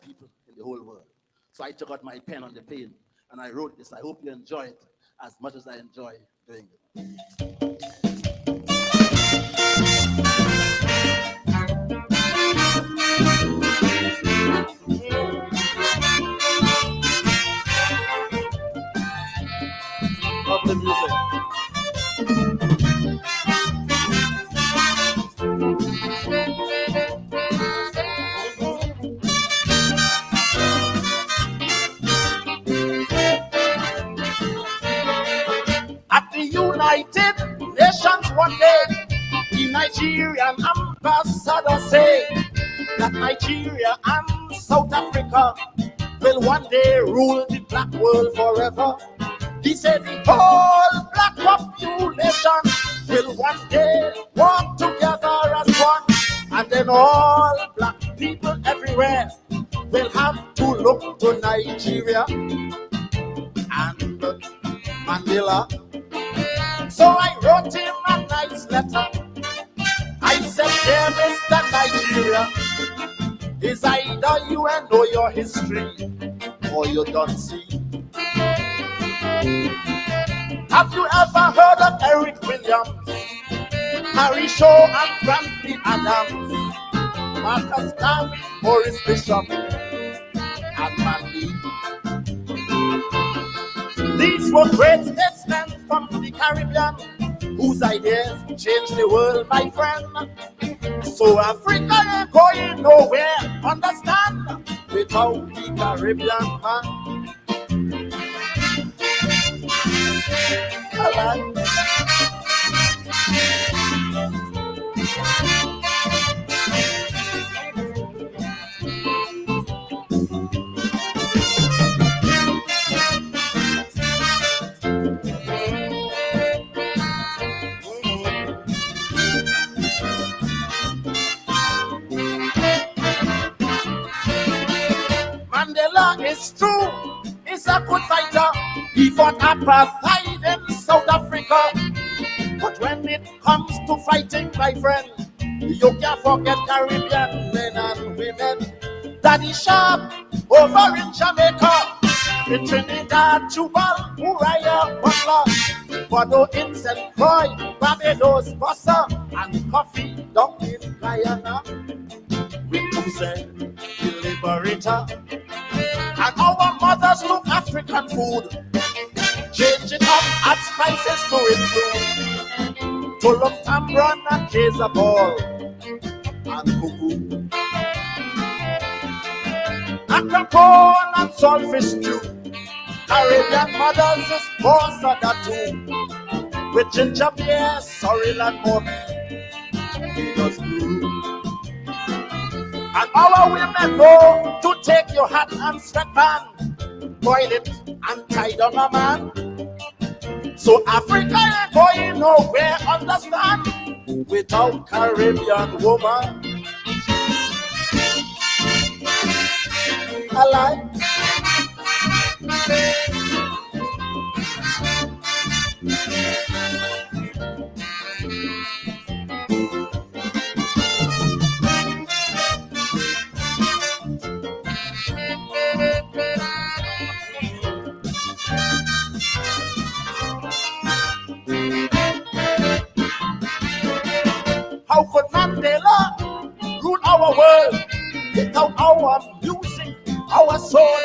people in the whole world. So I took out my pen on the page and I wrote this. I hope you enjoy it as much as I enjoy doing it. Of the music. At the United Nations one day, the Nigerian ambassador said that Nigeria and South Africa will one day rule the black world forever. He said the whole black population will one day walk together as one, and then all black people everywhere will have to look to Nigeria and Mandela. So I wrote him a nice letter. I said, dear Mr. Nigeria, is either you and know your history or you don't see. Have you ever heard of Eric Williams, Harry Shaw and Grantley Adams, Marcus Garvey, Maurice Bishop, and Manley? These were great statesmen from the Caribbean whose ideas changed the world, my friend. So Africa ain't going nowhere, understand, without the Caribbean man. Mandela is true, he's a good fighter. He fought apartheid in South Africa. But when it comes to fighting, my friend, you can't forget Caribbean men and women. Daddy Sharp over in Jamaica, in Trinidad, Cuba, Uriah Butler, Bordeaux, Vincent, Croy, Barbados, Bossa, and Coffee down in Guyana. We too say the liberator, and our mothers look African food, changing up add spices to include to look tambron and Kaiser ball and cuckoo, acapone and saltfish stew. Caribbean mothers is pasta too, with ginger beer, sorrel and more peanuts blue. And our women know to take your hat and sweatband, boil it and tie down a man. So Africa ain't going nowhere, understand, without Caribbean woman. Alive. How could Mandela rule our world without our music, our soul?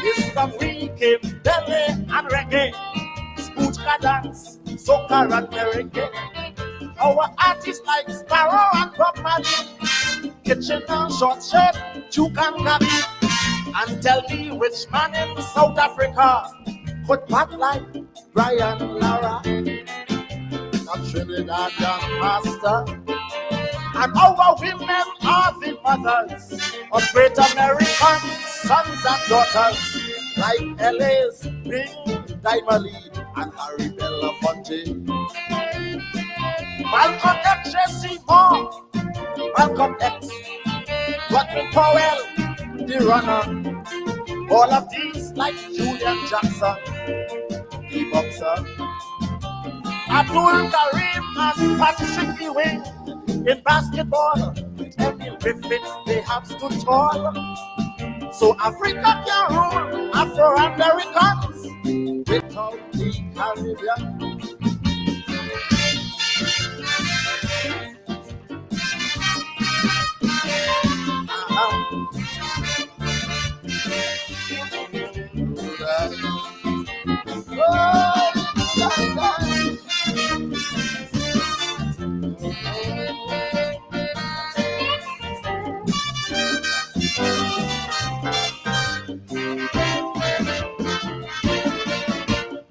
Is from reggae, belly and reggae, spoochka dance, soca and merengue. Our artists like Sparrow and Bob Marley, kitchen and short shirt, juke and gabi. And tell me which man in South Africa could bat like Brian Lara, not Trinidadian master. And our women are the mothers of great American sons and daughters, like LA's Bing Daimali and Harry Belafonte. Malcolm X, Jesse Moore, Malcolm X, Rodney Powell, the runner, all of these like Julian Jackson, the boxer, Abdul Karim and Patrick Ewing. In basketball, with Emil Griffith, they have stood tall. So Africa can rule Afro-Americans without the Caribbean.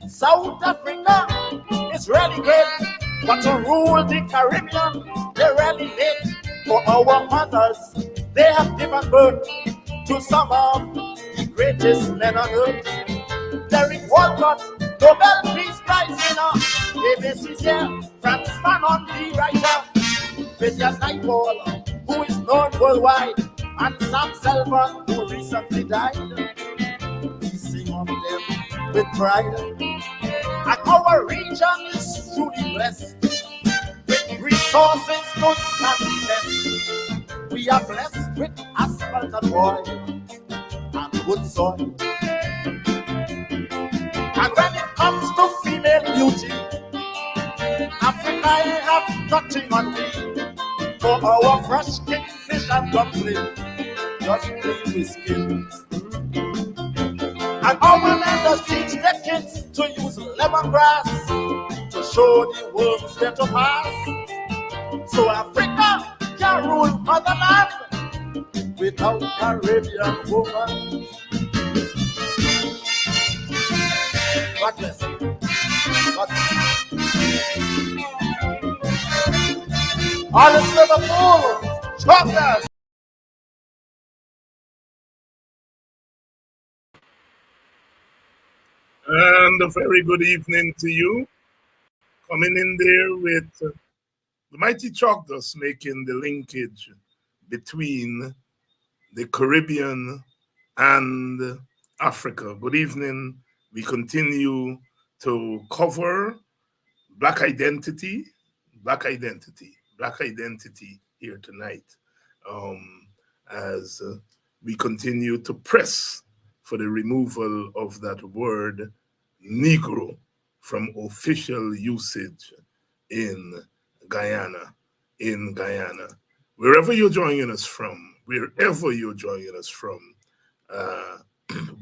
South Africa is really great, but to rule the Caribbean, they really late. For our mothers, they have given birth to some of the greatest men on earth. Derek Walcott, Nobel Peace Prize winner, David Césaire, Franz Fanon, the writer, Vincent Naipaul, who is known worldwide, and Sam Selvan, who recently died. We sing of them with pride. And our region is truly blessed with resources to stand the test. We are blessed with asphalt and oil and good soil. And when it comes to female beauty, Africa have nothing on me. For our fresh kingfish and dumpling, just plain with skin. And our elders teach their kids to use lemongrass to show the worms where to pass. So Africa can rule motherland without Caribbean woman. God bless you. God bless you. Honest Liverpool, Chocolate. And a very good evening to you. Coming in there with the mighty Choctaws making the linkage between the Caribbean and Africa. Good evening. We continue to cover Black identity here tonight as we continue to press for the removal of that word Negro from official usage in Guyana. Wherever you're joining us from,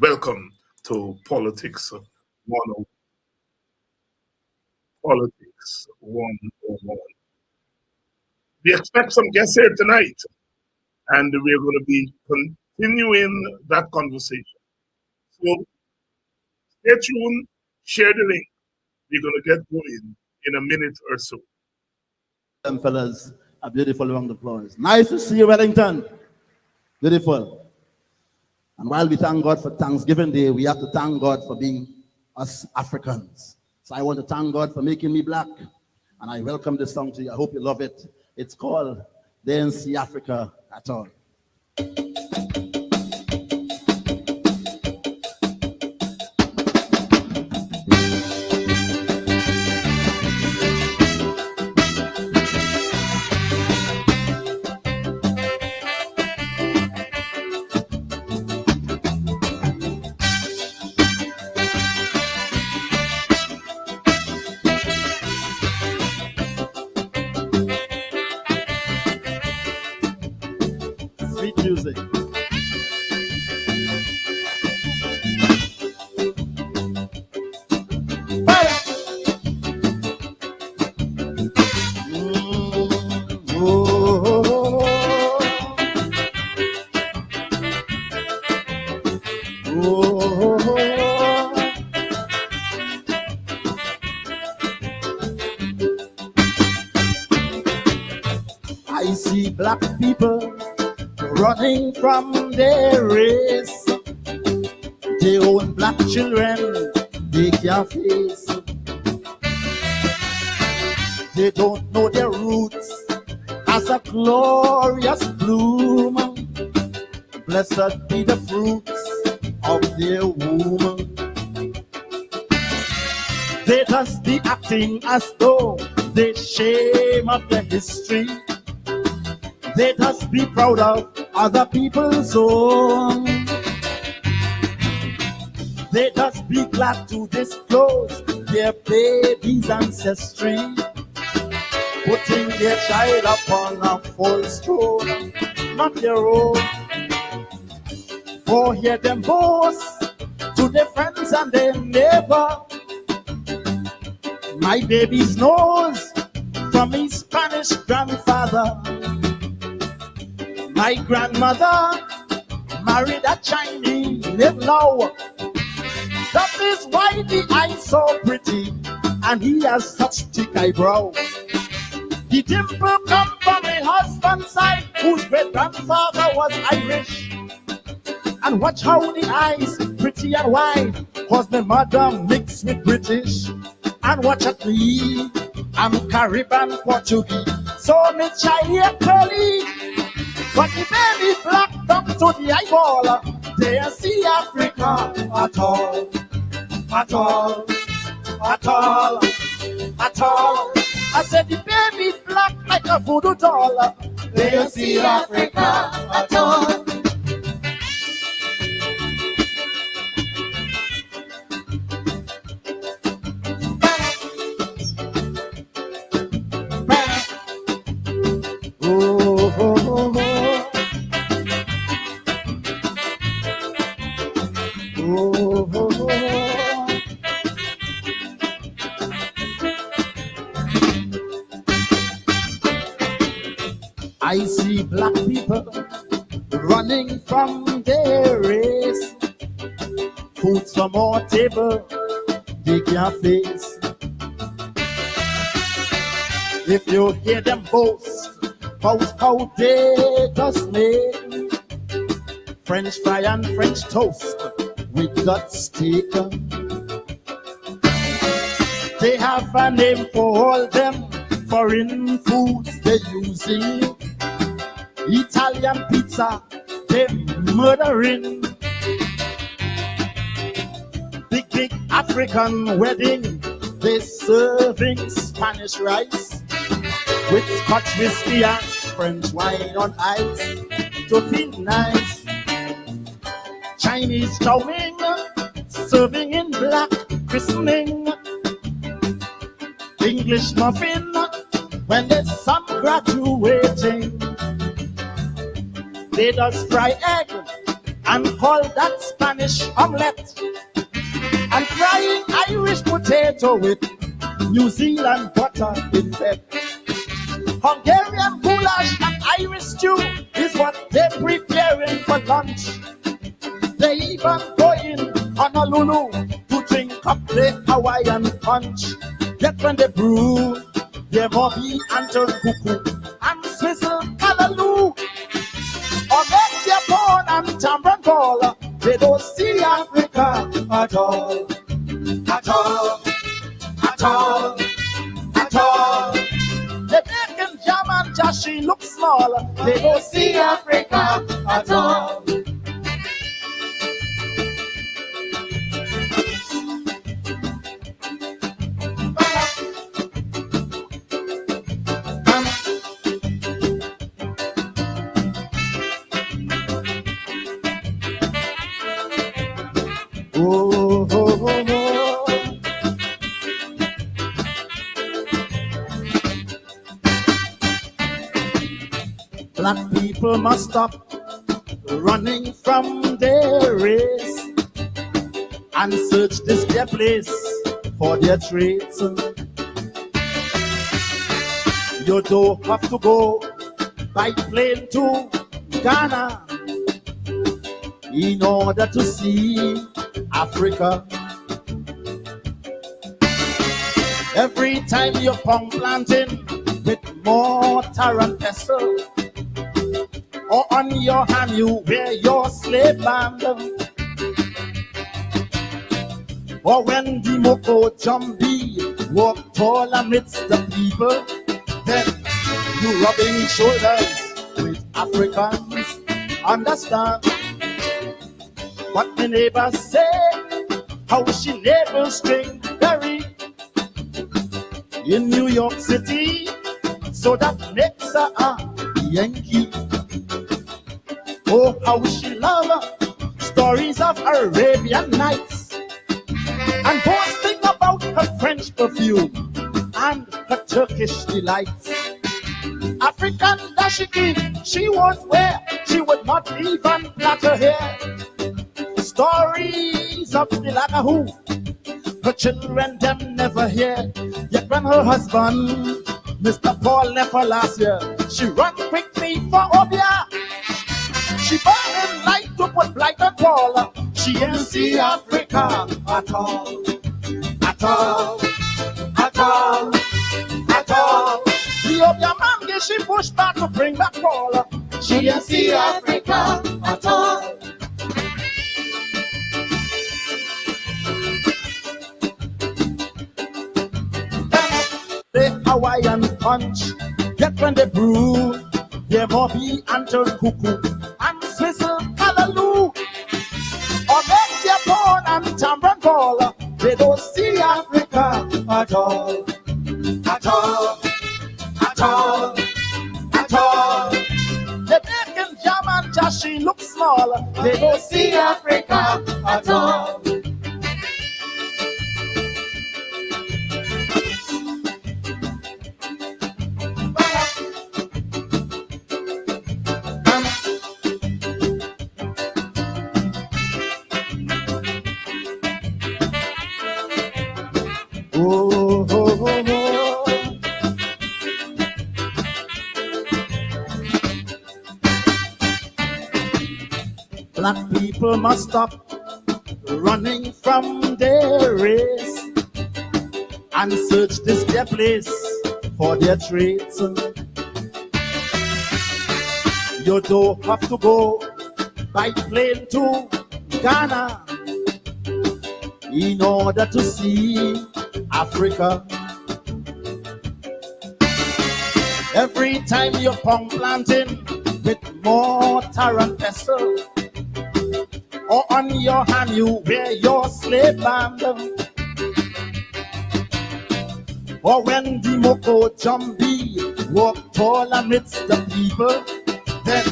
welcome to Politics 101. Politics 101. We expect some guests here tonight, and we're going to be continuing that conversation. So stay tuned, share the link. We're going to get going in a minute or so. Them fellas, a beautiful round of applause. Nice to see you, Wellington. Beautiful. And while we thank God for Thanksgiving Day, we have to thank God for being us Africans. So I want to thank God for making me black. And I welcome this song to you. I hope you love it. It's called They Ain't See Africa at All. Music. I see black people running from their race. Their own black children they can't face. They don't know their roots as a glorious bloom. Blessed be the fruits of their womb. They just be acting as though they shame of their history. They just be proud of other people's own. They just be glad to disclose their baby's ancestry, putting their child upon a false throne, not their own. For hear them boast to their friends and their neighbor, my baby's nose from his Spanish grandfather. My grandmother married a Chinese now. That is why the eye's so pretty, and he has such thick eyebrows. The dimple come from a husband's side, whose great grandfather was Irish. And watch how the eyes pretty and wide, cause my mother mixed with British. And watch at me, I'm Caribbean Portuguese, so me child curly. But the baby black down to the eyeball, they see Africa at all, at all, at all, at all. I said the baby black like a voodoo doll, they see Africa at all. I see black people running from their race. Food from our table, they can't face. If you hear them boast about how they just make French fry and French toast with that steak, they have a name for all them foreign foods they're using. Italian pizza, they murdering. Big African wedding, they serving Spanish rice with Scotch whiskey and French wine on ice to feel nice. Chinese chowing, serving in black christening. English muffin, when there's some graduating. They just fry egg and call that Spanish omelette, and frying Irish potato with New Zealand butter instead. Hungarian goulash and Irish stew is what they're preparing for lunch. They even go in Honolulu to drink up the Hawaiian punch. Yet when they brew, there will be Anton Cuckoo and Swizzle Callaloo. Or make their bone and tambourine ball. They don't see Africa at all, at all, at all, at all. They making jam and jashi look small. They don't see Africa at all. Oh, oh, oh, oh. Black people must stop running from their race and search this their place for their traits. You don't have to go by plane to Ghana in order to see Africa. Every time you're palm planting with mortar and pestle, or on your hand you wear your slave band, or when the Moko Jambi walk tall amidst the people, then you rubbing shoulders with Africans. Understand what the neighbors say, how she neighbor stringberry in New York City, so that makes her a Yankee. Oh, how she love stories of Arabian Nights and boasting about her French perfume and her Turkish delights. African dashiki she won't wear, she would not even plait her hair. Stories of the Lagahoo, her children them never hear. Yet when her husband, Mr. Paul, left her last year, she run quickly for Obia. She burning light to put blight on Paul. She ain't see Africa at all, at all, at all, at all. The Obia man gave she push back to bring back Paul. She ain't see Africa at all. The Hawaiian punch, yet when they brew, there more be and turn cuckoo and swizzle callaloo. Or make their porn and tambran ball. They don't see Africa at all, at all, at all, at all. They making jam and jashi look small. They don't see Africa at all. Oh, oh, oh, oh. Black people must stop running from their race and search this their place for their traits. You don't have to go by plane to Ghana in order to see Africa. Every time you're palm planting with mortar and pestle, or on your hand you wear your slave band, or when the Moko Jambi walk tall amidst the people, then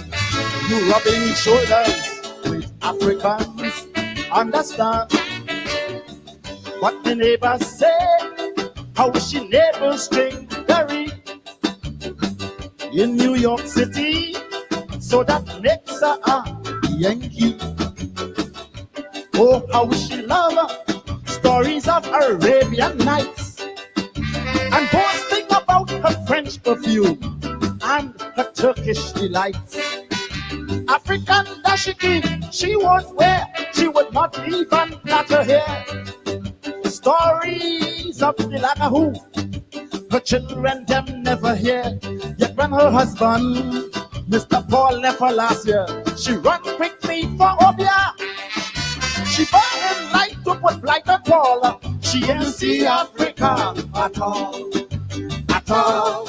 you rubbing shoulders with Africans. Understand what the neighbors say? How she neighbor string berry in New York City, so that makes her a Yankee. Oh, how she love stories of Arabian Nights and boasting about her French perfume and her Turkish delights. African dashiki she won't wear, she would not even plait her hair. Stories of the Lagahoo, her children them never hear. Yet when her husband, Mr. Paul, left her last year, she run quickly for Obia. She burning light to put blight on Paul. She ain't see Africa at all, at all,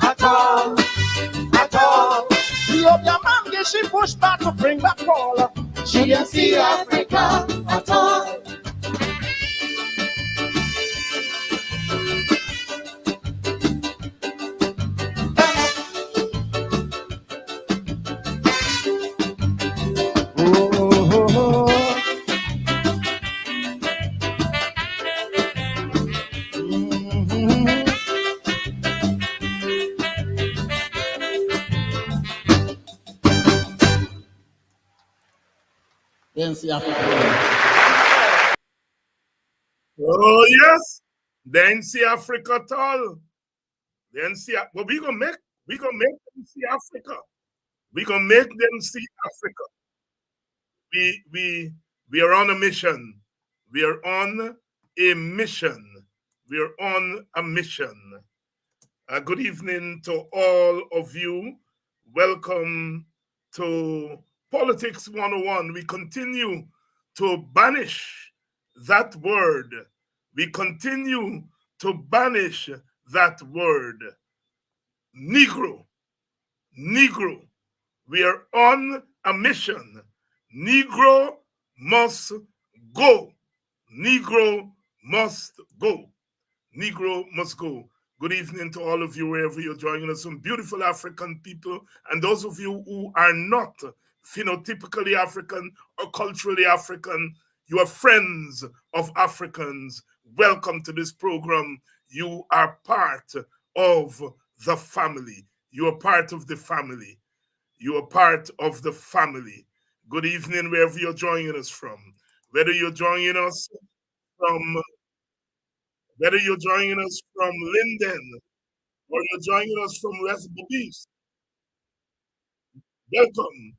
at all, at all. The Obia man gave she push back to bring back Paul. She ain't see Africa at all. Oh yes, then see Africa at all. Then see, well, we gonna make them see Africa. We gonna make them see Africa. We are on a mission. We are on a mission. We are on a mission. Good evening to all of you. Welcome to Politics 101. We continue to banish that word. We continue to banish that word. Negro. Negro. We are on a mission. Negro must go. Negro must go. Negro must go. Good evening to all of you, wherever you're joining us, some beautiful African people, and those of you who are not phenotypically African or culturally African, You are friends of Africans. Welcome to this program. You are part of the family. You are part of the family. You are part of the family. Good evening, wherever you're joining us from. Whether you're joining us from Linden or you're joining us from West Belize, welcome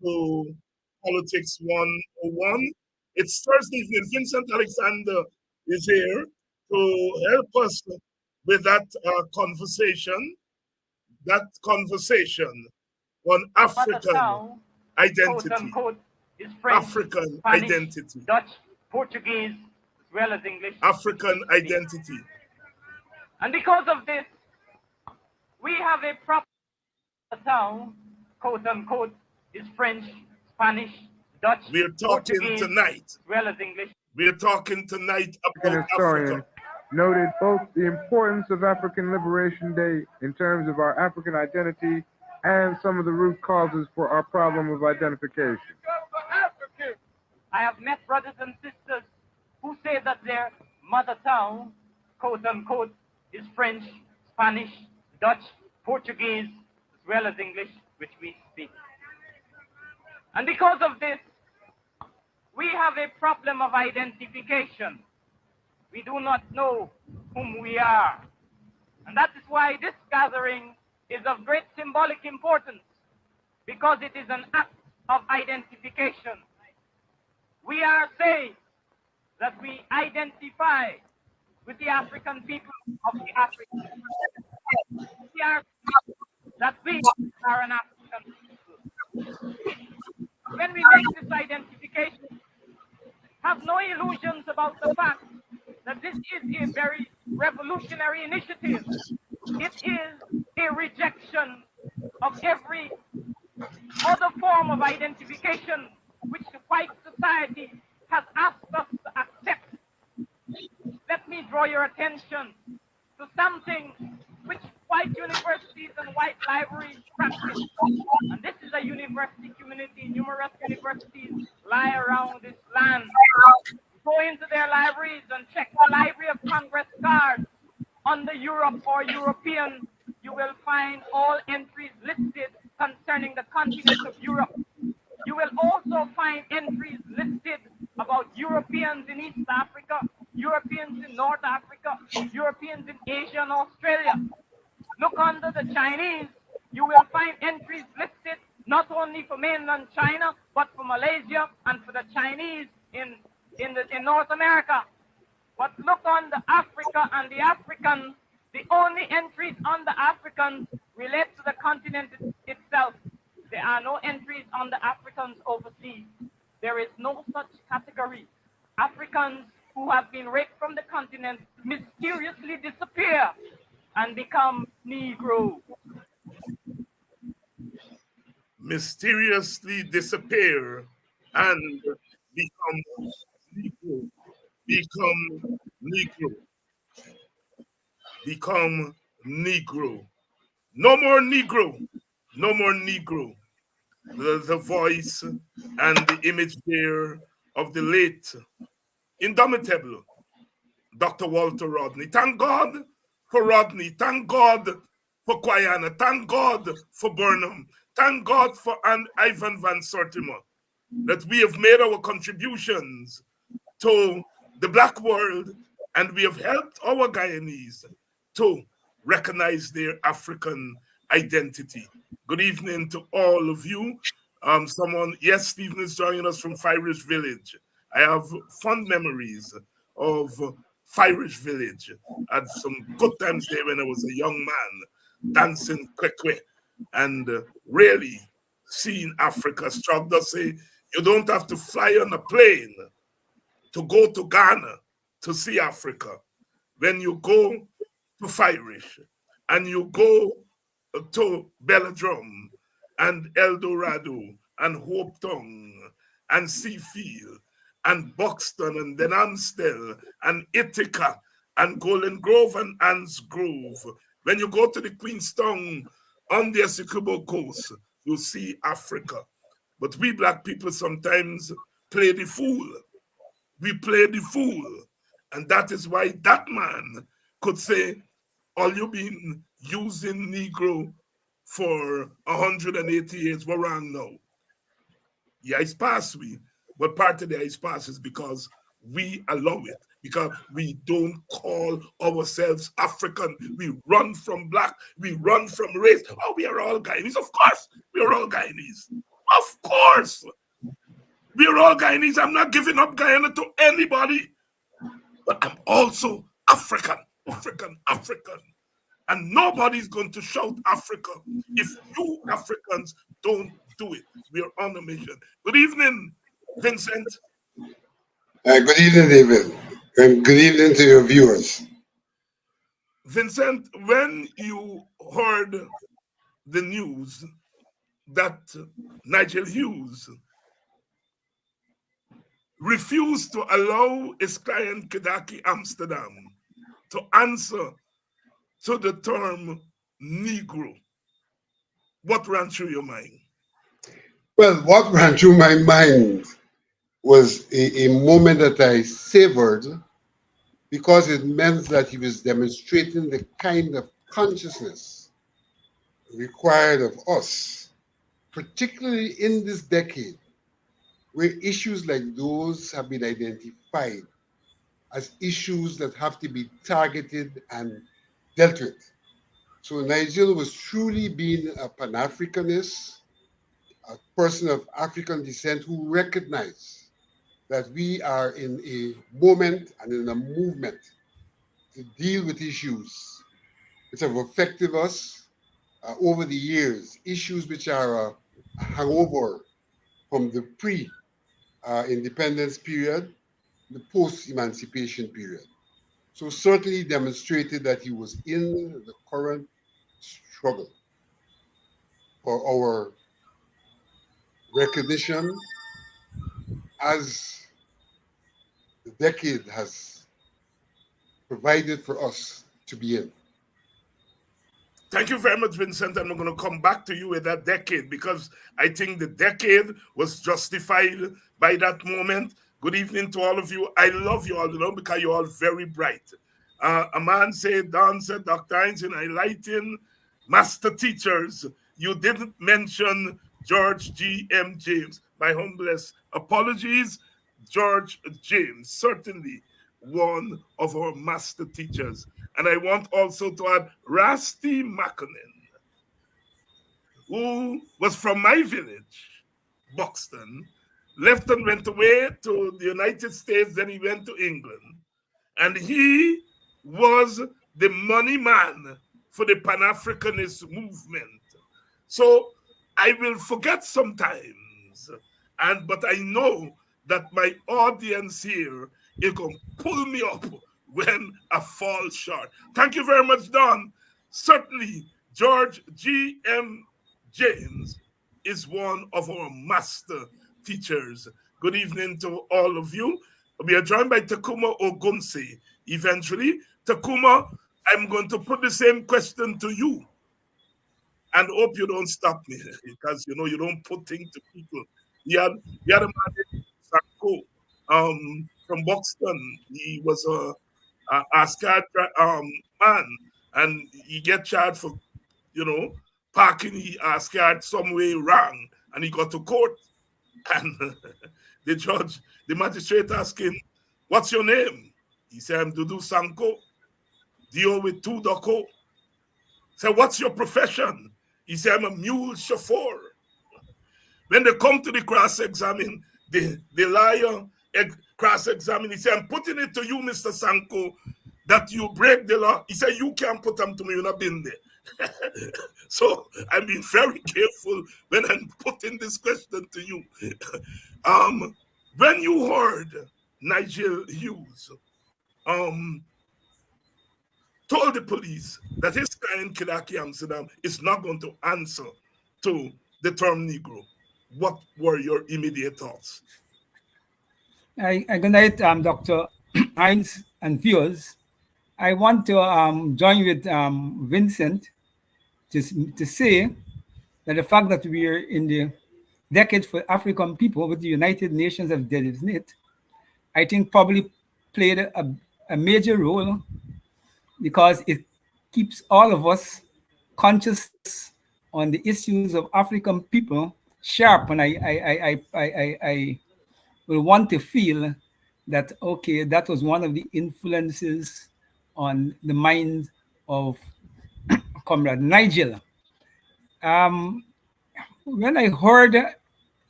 to Politics 101. It's Thursday evening. Vincent Alexander is here to help us with that conversation on African identity. Quote, unquote, is French, African Spanish, identity. Dutch, Portuguese, as well as English. African identity. And because of this, we have a proper town, quote unquote, is French, Spanish, Dutch, We're talking Portuguese, tonight. as well as English. We're talking tonight about historian Africa. Noted both the importance of African Liberation Day in terms of our African identity and some of the root causes for our problem of identification. I have met brothers and sisters who say that their mother tongue, quote unquote, is French, Spanish, Dutch, Portuguese, as well as English, which we speak. And because of this, we have a problem of identification. We do not know whom we are. And that is why this gathering is of great symbolic importance, because it is an act of identification. We are saying that we identify with the African people of the African. We are that we are an African people. When we make this identification, have no illusions about the fact that this is a very revolutionary initiative. It is a rejection of every other form of identification which the white society has asked us to accept. Let me draw your attention to something which white universities and white libraries practice. And this is a university community. Numerous universities lie around this land. Go into their libraries and check the Library of Congress card. Under Europe or European, you will find all entries listed concerning the continent of Europe. You will also find entries listed about Europeans in East Africa, Europeans in North Africa, Europeans in Asia and Australia. Look under the Chinese, you will find entries listed not only for mainland China, but for Malaysia and for the Chinese in North America. But look on the Africa and the Africans, the only entries on the Africans relate to the continent itself. There are no entries on the Africans overseas. There is no such category. Africans who have been raped from the continent mysteriously disappear and become Negro. Mysteriously disappear and become Negro. Become Negro. Become Negro. No more Negro. No more Negro. The voice and the image there of the late, indomitable Dr. Walter Rodney. Thank God for Rodney. Thank God for Guyana. Thank God for Burnham. Thank God for Ivan Van Sertima, that we have made our contributions to the Black world, and we have helped our Guyanese to recognize their African identity. Good evening to all of you. Stephen is joining us from Firish Village. I have fond memories of Firish Village. I had some good times there when I was a young man, dancing kwekwe, and really seeing Africa. Struggle say you don't have to fly on a plane to go to Ghana to see Africa. When you go to Firish and you go to Belladrum and El Dorado and Hope Tongue and Seafield and Buxton and then Amstel and Ithaca and Golden Grove and Anns Grove. When you go to the Queenstown on the Essequibo Coast, you see Africa. But we Black people sometimes play the fool. we play the fool. And that is why that man could say, all you been using Negro for 180 years, we're wrong now. The ice pass we, but part of the ice pass is because we allow it, because we don't call ourselves African. We run from black, we run from race. Oh, we are all Guyanese. Of course, we are all Guyanese. Of course, we are all Guyanese. I'm not giving up Guyana to anybody, but I'm also African, African. And nobody's going to shout Africa if you Africans don't do it. We are on a mission. Good evening, Vincent. Good evening, David. And good evening to your viewers. Vincent, when you heard the news that Nigel Hughes refused to allow his client Kedaki Amsterdam to answer to the term Negro, what ran through your mind? Well, what ran through my mind was a moment that I savored, because it meant that he was demonstrating the kind of consciousness required of us, particularly in this decade, where issues like those have been identified as issues that have to be targeted and dealt with. So Nigel was truly being a Pan-Africanist, a person of African descent who recognized that we are in a moment and in a movement to deal with issues which have affected us over the years, issues which are a hangover from the pre-independence period, the post-emancipation period. So certainly demonstrated that he was in the current struggle for our recognition as the decade has provided for us to be in. Thank you very much, Vincent. And I'm going to come back to you with that decade, because I think the decade was justified by that moment. Good evening to all of you. I love you all, because you're all very bright. A man said, Don said, Dr. Hines, in highlighting master teachers, you didn't mention George G.M. James. My humblest apologies. George James, certainly one of our master teachers. And I want also to add Rusty Mackinnon, who was from my village, Buxton, left and went away to the United States, then he went to England. And he was the money man for the Pan-Africanist movement. So I will forget sometimes, but I know that my audience here is going to pull me up when I fall short. Thank you very much, Don. Certainly, George G.M. James is one of our master teachers. Good evening to all of you. We are joined by Tacuma Ogunseye. Eventually, Tacuma, I'm going to put the same question to you, and hope you don't stop me, because you don't put things to people. You had a man named Sanko, from Buxton. He was a scared man, and he get charged for parking he scared some way wrong, and he got to court, and the magistrate asked him, "What's your name?" He said, "I'm Dudu Sanko, deal with two Doko." Said, "What's your profession?" He said, "I'm a mule chauffeur." When they come to the cross-examine, the liar cross-examine, he said, "I'm putting it to you, Mr. Sanko, that you break the law." He said, "You can't put them to me, you've not been there." So I'm being very careful when I'm putting this question to you. When you heard Nigel Hughes told the police that his client Kedaki Amsterdam is not going to answer to the term Negro, what were your immediate thoughts? Good night, Dr. Hines and viewers. I want to join with Vincent to say that the fact that we are in the decade for African people, what the United Nations have designated, I think probably played a major role because it keeps all of us conscious on the issues of African people sharp, and I will want to feel that okay, that was one of the influences on the mind of Comrade Nigel. When I heard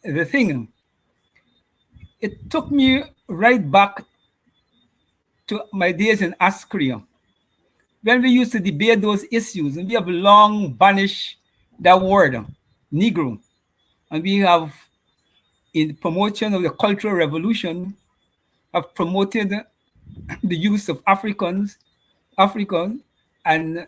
the thing, it took me right back to my days in Askria, when we used to debate those issues, and we have long banished that word, Negro, and we have, in promotion of the Cultural Revolution, have promoted the use of African, and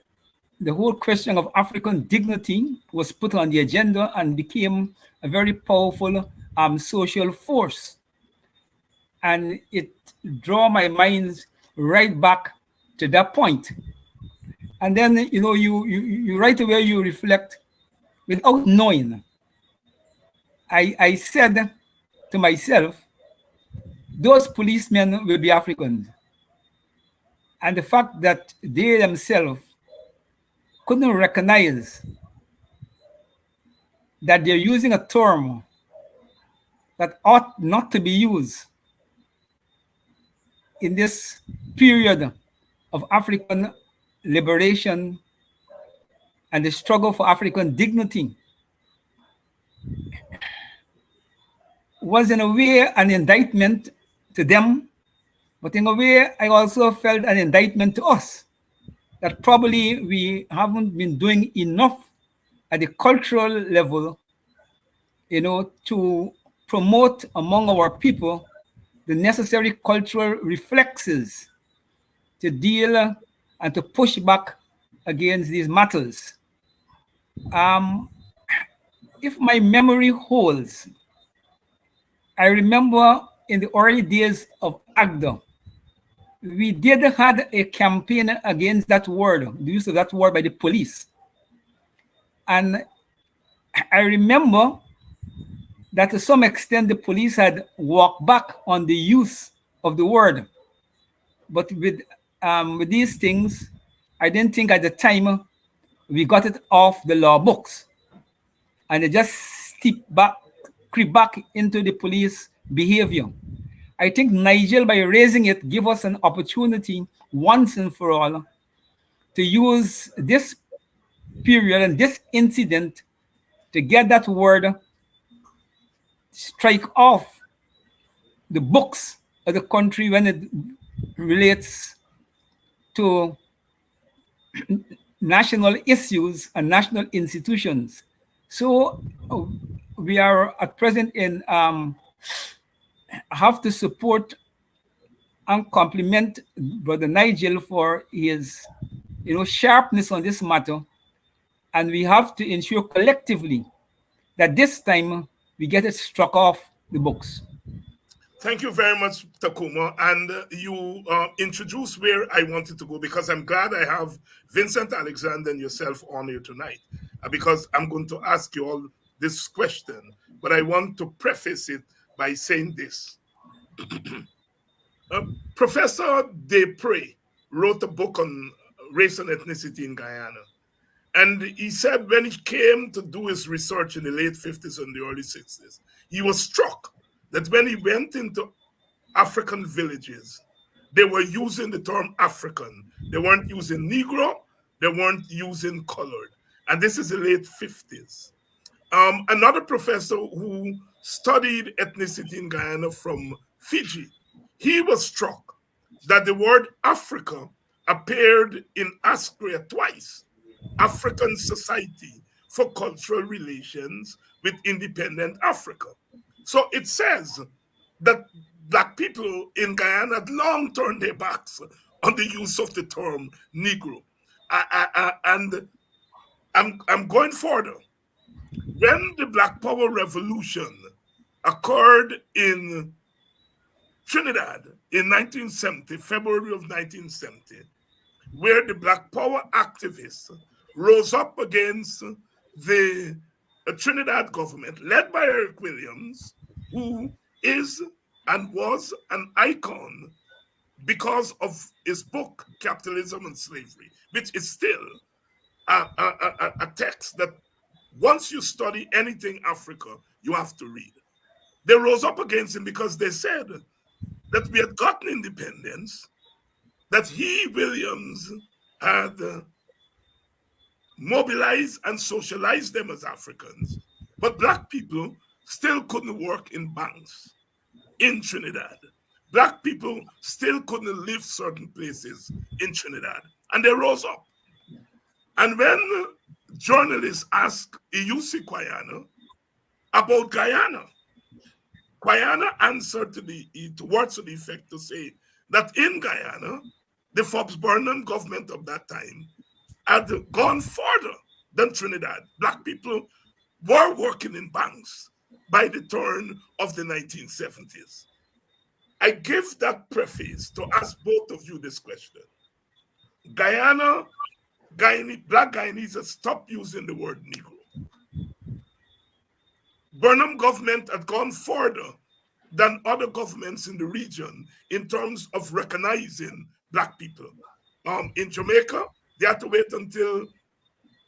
the whole question of African dignity was put on the agenda and became a very powerful social force. And it drew my mind right back to that point. And then, you right away, you reflect without knowing. I said to myself, those policemen will be Africans. And the fact that they themselves couldn't recognize that they're using a term that ought not to be used in this period of African liberation and the struggle for African dignity was in a way an indictment to them, but in a way I also felt an indictment to us, that probably we haven't been doing enough at the cultural level, to promote among our people the necessary cultural reflexes to deal and to push back against these matters. If my memory holds, I remember in the early days of AGDA, we did had a campaign against that word, the use of that word by the police. And I remember that to some extent the police had walked back on the use of the word. But with these things, I didn't think at the time we got it off the law books. And they just creep back into the police behavior. I think Nigel, by raising it, give us an opportunity once and for all to use this period and this incident to get that word strike off the books of the country when it relates to national issues and national institutions. So we are at present in have to support and compliment Brother Nigel for his sharpness on this matter, and we have to ensure collectively that this time we get it struck off the books. Thank you very much, Tacuma. And you introduced where I wanted to go, because I'm glad I have Vincent, Alexander, and yourself on here tonight, because I'm going to ask you all this question, but I want to preface it by saying this. Professor Desprez wrote a book on race and ethnicity in Guyana. And he said when he came to do his research in the late 50s and the early 60s, he was struck that when he went into African villages, they were using the term African. They weren't using Negro, they weren't using colored. And this is the late 50s. Another professor who studied ethnicity in Guyana from Fiji, he was struck that the word Africa appeared in Askria twice, African Society for Cultural Relations with Independent Africa. So it says that Black people in Guyana had long turned their backs on the use of the term Negro. And I'm going further. When the Black Power Revolution occurred in Trinidad in 1970, February of 1970, where the Black Power activists rose up against the Trinidad government led by Eric Williams, who is and was an icon because of his book, Capitalism and Slavery, which is still a text that once you study anything Africa, you have to read. They rose up against him because they said that we had gotten independence, that he, Williams, had mobilized and socialized them as Africans, but Black people still couldn't work in banks in Trinidad. Black people still couldn't live certain places in Trinidad. And they rose up. And when journalists asked Iyusi Kwayana about Guyana, Kwayana answered to words to the effect to say that in Guyana, the Forbes Burnham government of that time had gone further than Trinidad. Black people were working in banks by the turn of the 1970s. I give that preface to ask both of you this question. Black Guyanese have stopped using the word Negro. Burnham government had gone further than other governments in the region in terms of recognizing Black people. In Jamaica, they had to wait until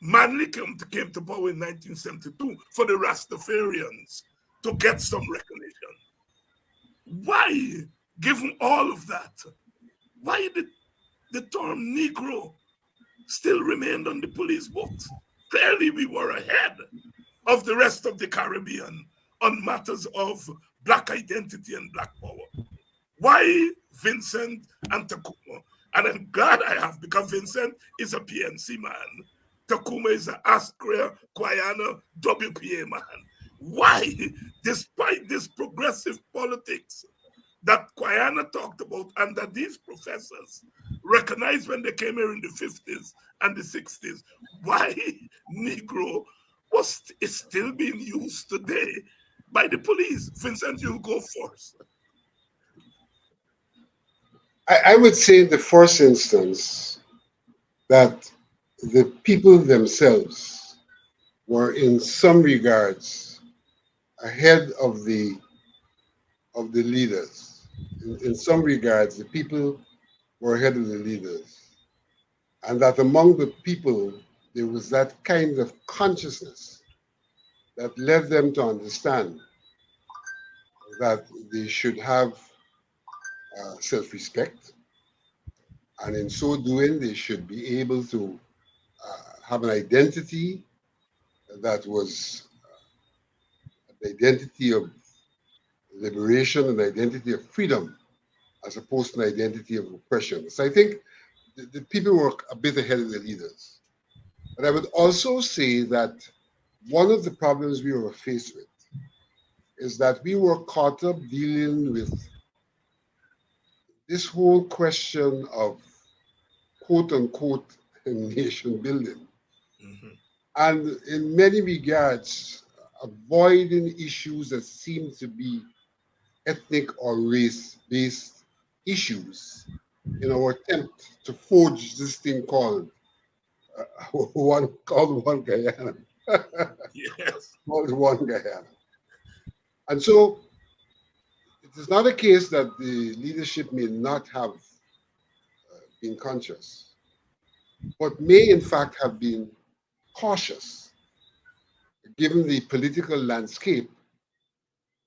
Manley came to power in 1972 for the Rastafarians to get some recognition. Why, given all of that, why did the term Negro still remained on the police books? Clearly, we were ahead of the rest of the Caribbean on matters of Black identity and Black power. Why Vincent and Tacuma? And I'm glad I have, because Vincent is a PNC man. Tacuma is an Askria, Kwayana, WPA man. Why, despite this progressive politics that Kwayana talked about and that these professors recognized when they came here in the 50s and the 60s, why Negro is still being used today by the police? Vincent, you'll go first. I would say in the first instance that the people themselves were in some regards ahead of the leaders. In some regards, the people were ahead of the leaders. And that among the people, there was that kind of consciousness that led them to understand that they should have self-respect. And in so doing, they should be able to have an identity that was the identity of liberation and the identity of freedom, as opposed to an identity of oppression. So I think the people were a bit ahead of the leaders. But I would also say that one of the problems we were faced with is that we were caught up dealing with this whole question of quote unquote nation building. Mm-hmm. And in many regards, avoiding issues that seem to be ethnic or race-based issues in our attempt to forge this thing called one Guyana. Yes. Called one Guyana. And so it is not a case that the leadership may not have been conscious, but may in fact have been cautious, given the political landscape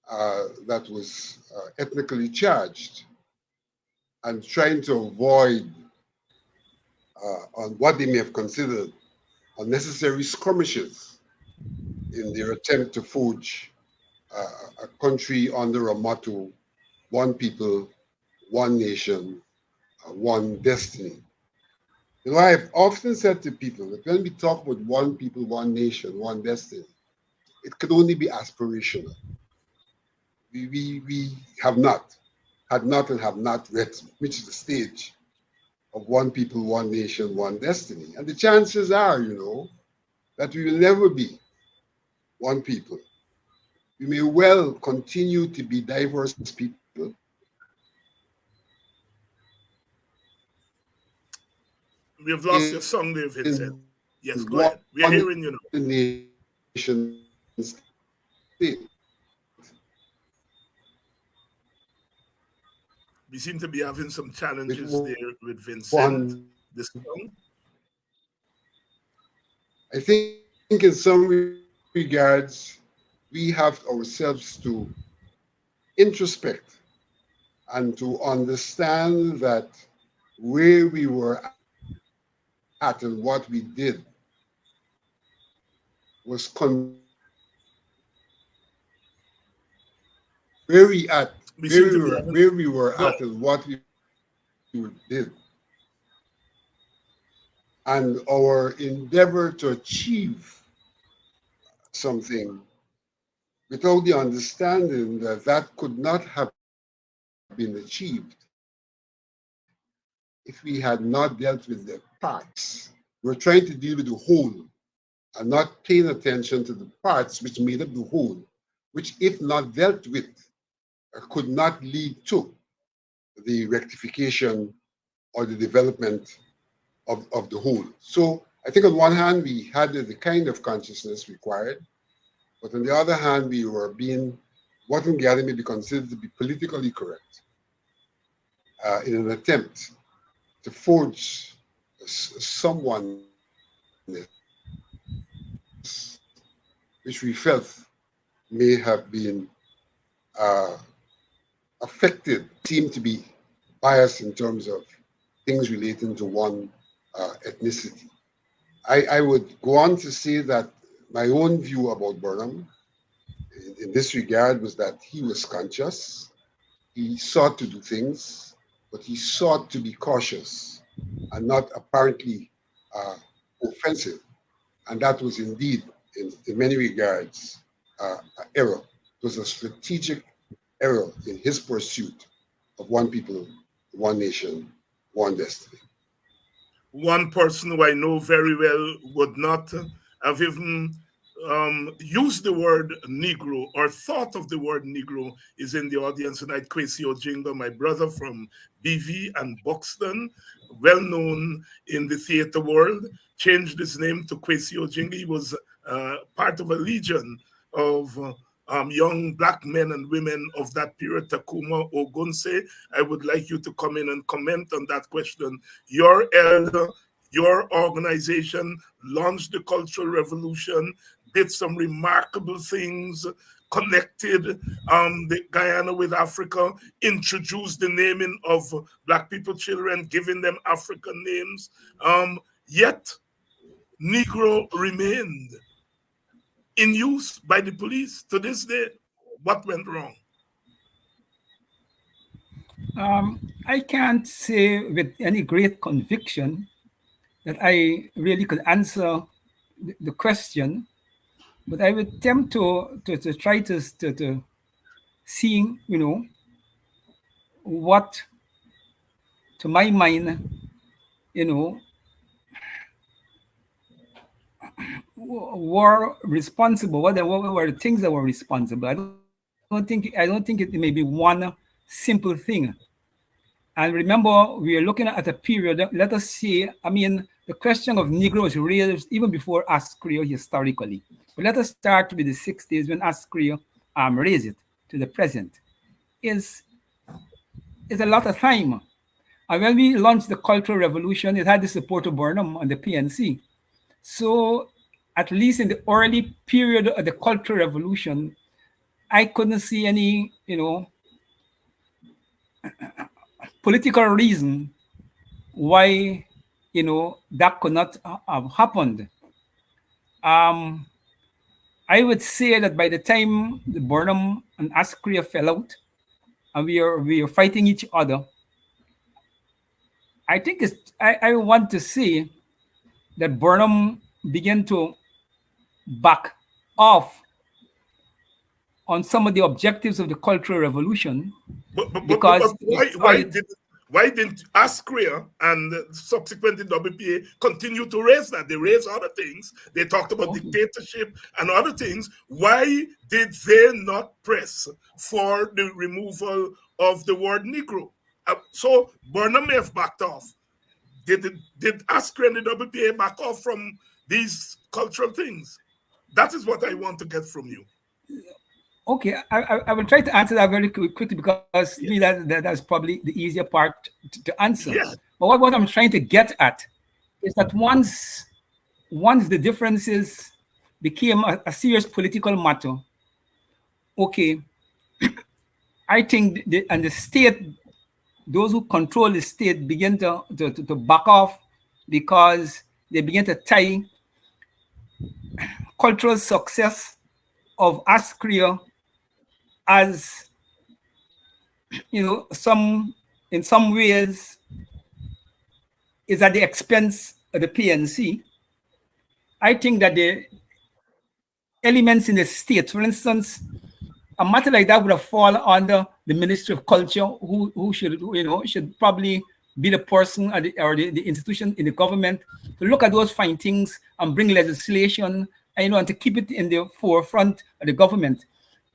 that was ethnically charged, and trying to avoid on what they may have considered unnecessary skirmishes in their attempt to forge a country under a motto, one people, one nation, one destiny. You know, I've often said to people that when we talk about one people, one nation, one destiny, it could only be aspirational. We have not, had not and have not reached the stage of one people, one nation, one destiny. And the chances are, you know, that we will never be one people. We may well continue to be diverse people. We have lost your song there, Vincent. Yes, go ahead. We are hearing you now. Nation state. We seem to be having some challenges there with Vincent. one. This song. I think in some regards, we have ourselves to introspect and to understand that where we were at and what we did was where we at We seem to be where we were at and what we did, and our endeavor to achieve something without the understanding that that could not have been achieved if we had not dealt with the parts. We're trying to deal with the whole and not paying attention to the parts which made up the whole, which, if not dealt with, could not lead to the rectification or the development of the whole. So I think on one hand, we had the kind of consciousness required, but on the other hand, we were being, what in Gary may be considered to be politically correct in an attempt to forge someone which we felt may have been affected, seemed to be biased in terms of things relating to one ethnicity. I would go on to say that my own view about Burnham in this regard was that he was conscious. He sought to do things, but he sought to be cautious and not apparently offensive. And that was indeed, in many regards, an error. It was a strategic error in his pursuit of one people, one nation, one destiny. One person who I know very well would not have even used the word Negro or thought of the word Negro is in the audience tonight. Kwesi Ojinga, my brother from BV and Buxton, well known in the theater world, changed his name to Kwesi Ojinga. He was part of a legion of young black men and women of that period, Tacuma, Ogunseye. I would like you to come in and comment on that question. Your elder, your organization launched the Cultural Revolution, did some remarkable things, connected the Guyana with Africa, introduced the naming of black people children, giving them African names. Yet, Negro remained in use by the police to this day. What went wrong? I can't say with any great conviction that I really could answer the question, but I would attempt to try to see, what, to my mind, were responsible. What were the things that were responsible? I don't think it may be one simple thing. And remember, we are looking at a period. Let us see. I mean, the question of Negro was raised even before Ascrio historically. But let us start with the 60s when Ascrio raised it to the present. Is a lot of time. And when we launched the Cultural Revolution, it had the support of Burnham and the PNC. So at least in the early period of the Cultural Revolution, I couldn't see any, political reason why, that could not have happened. I would say that by the time the Burnham and Ascria fell out, and we are fighting each other, I think I want to see that Burnham began to back off on some of the objectives of the Cultural Revolution, because why didn't Ascria and subsequently WPA continue to raise that? They raised other things. They talked about dictatorship and other things. Why did they not press for the removal of the word Negro? So Burnham may have backed off. Did Ascria and the WPA back off from these cultural things? That is what I want to get from you. Okay, I will try to answer that very quickly because to me that's probably the easier part to answer. Yeah. But what I'm trying to get at is that once the differences became a serious political matter, okay, I think and the state, those who control the state begin to back off because they begin to tie cultural success of Askria as, in some ways is at the expense of the PNC. I think that the elements in the state, for instance, a matter like that would have fallen under the Ministry of Culture, who should probably be the person or the institution in the government to look at those findings and bring legislation, and to keep it in the forefront of the government.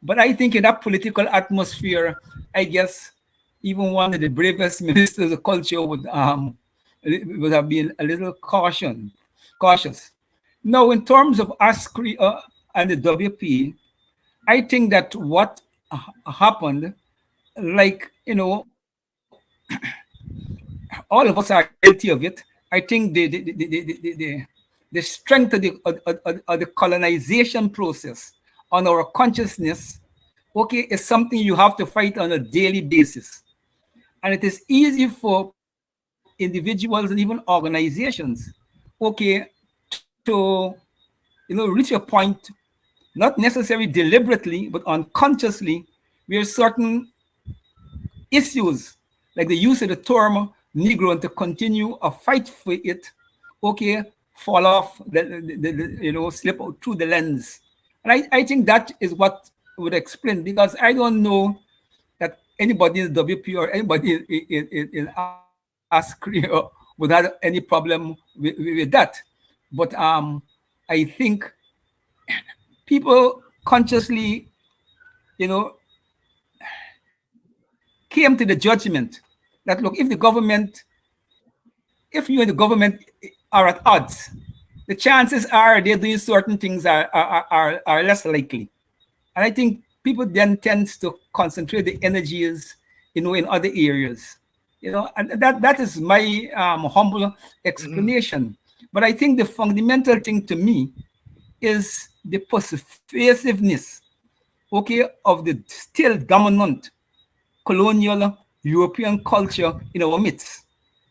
But I think in that political atmosphere, I guess even one of the bravest ministers of culture would have been a little cautious. Now, in terms of ASCRI and the WP, I think that what happened, like, all of us are guilty of it. I think the strength of the colonization process on our consciousness, okay, is something you have to fight on a daily basis. And it is easy for individuals and even organizations, okay, to reach a point, not necessarily deliberately, but unconsciously, where certain issues, like the use of the term Negro, and to continue a fight for it, okay, fall off, slip out through the lens. And I think that is what would explain, because I don't know that anybody in the WP or anybody in ASCRI would have any problem with that. But I think people consciously, came to the judgment that, look, if you and the government are at odds, the chances are they're doing certain things are less likely. And I think people then tends to concentrate the energies, in other areas. And that is my humble explanation. But I think the fundamental thing to me is the persuasiveness, okay, of the still dominant colonial European culture in our midst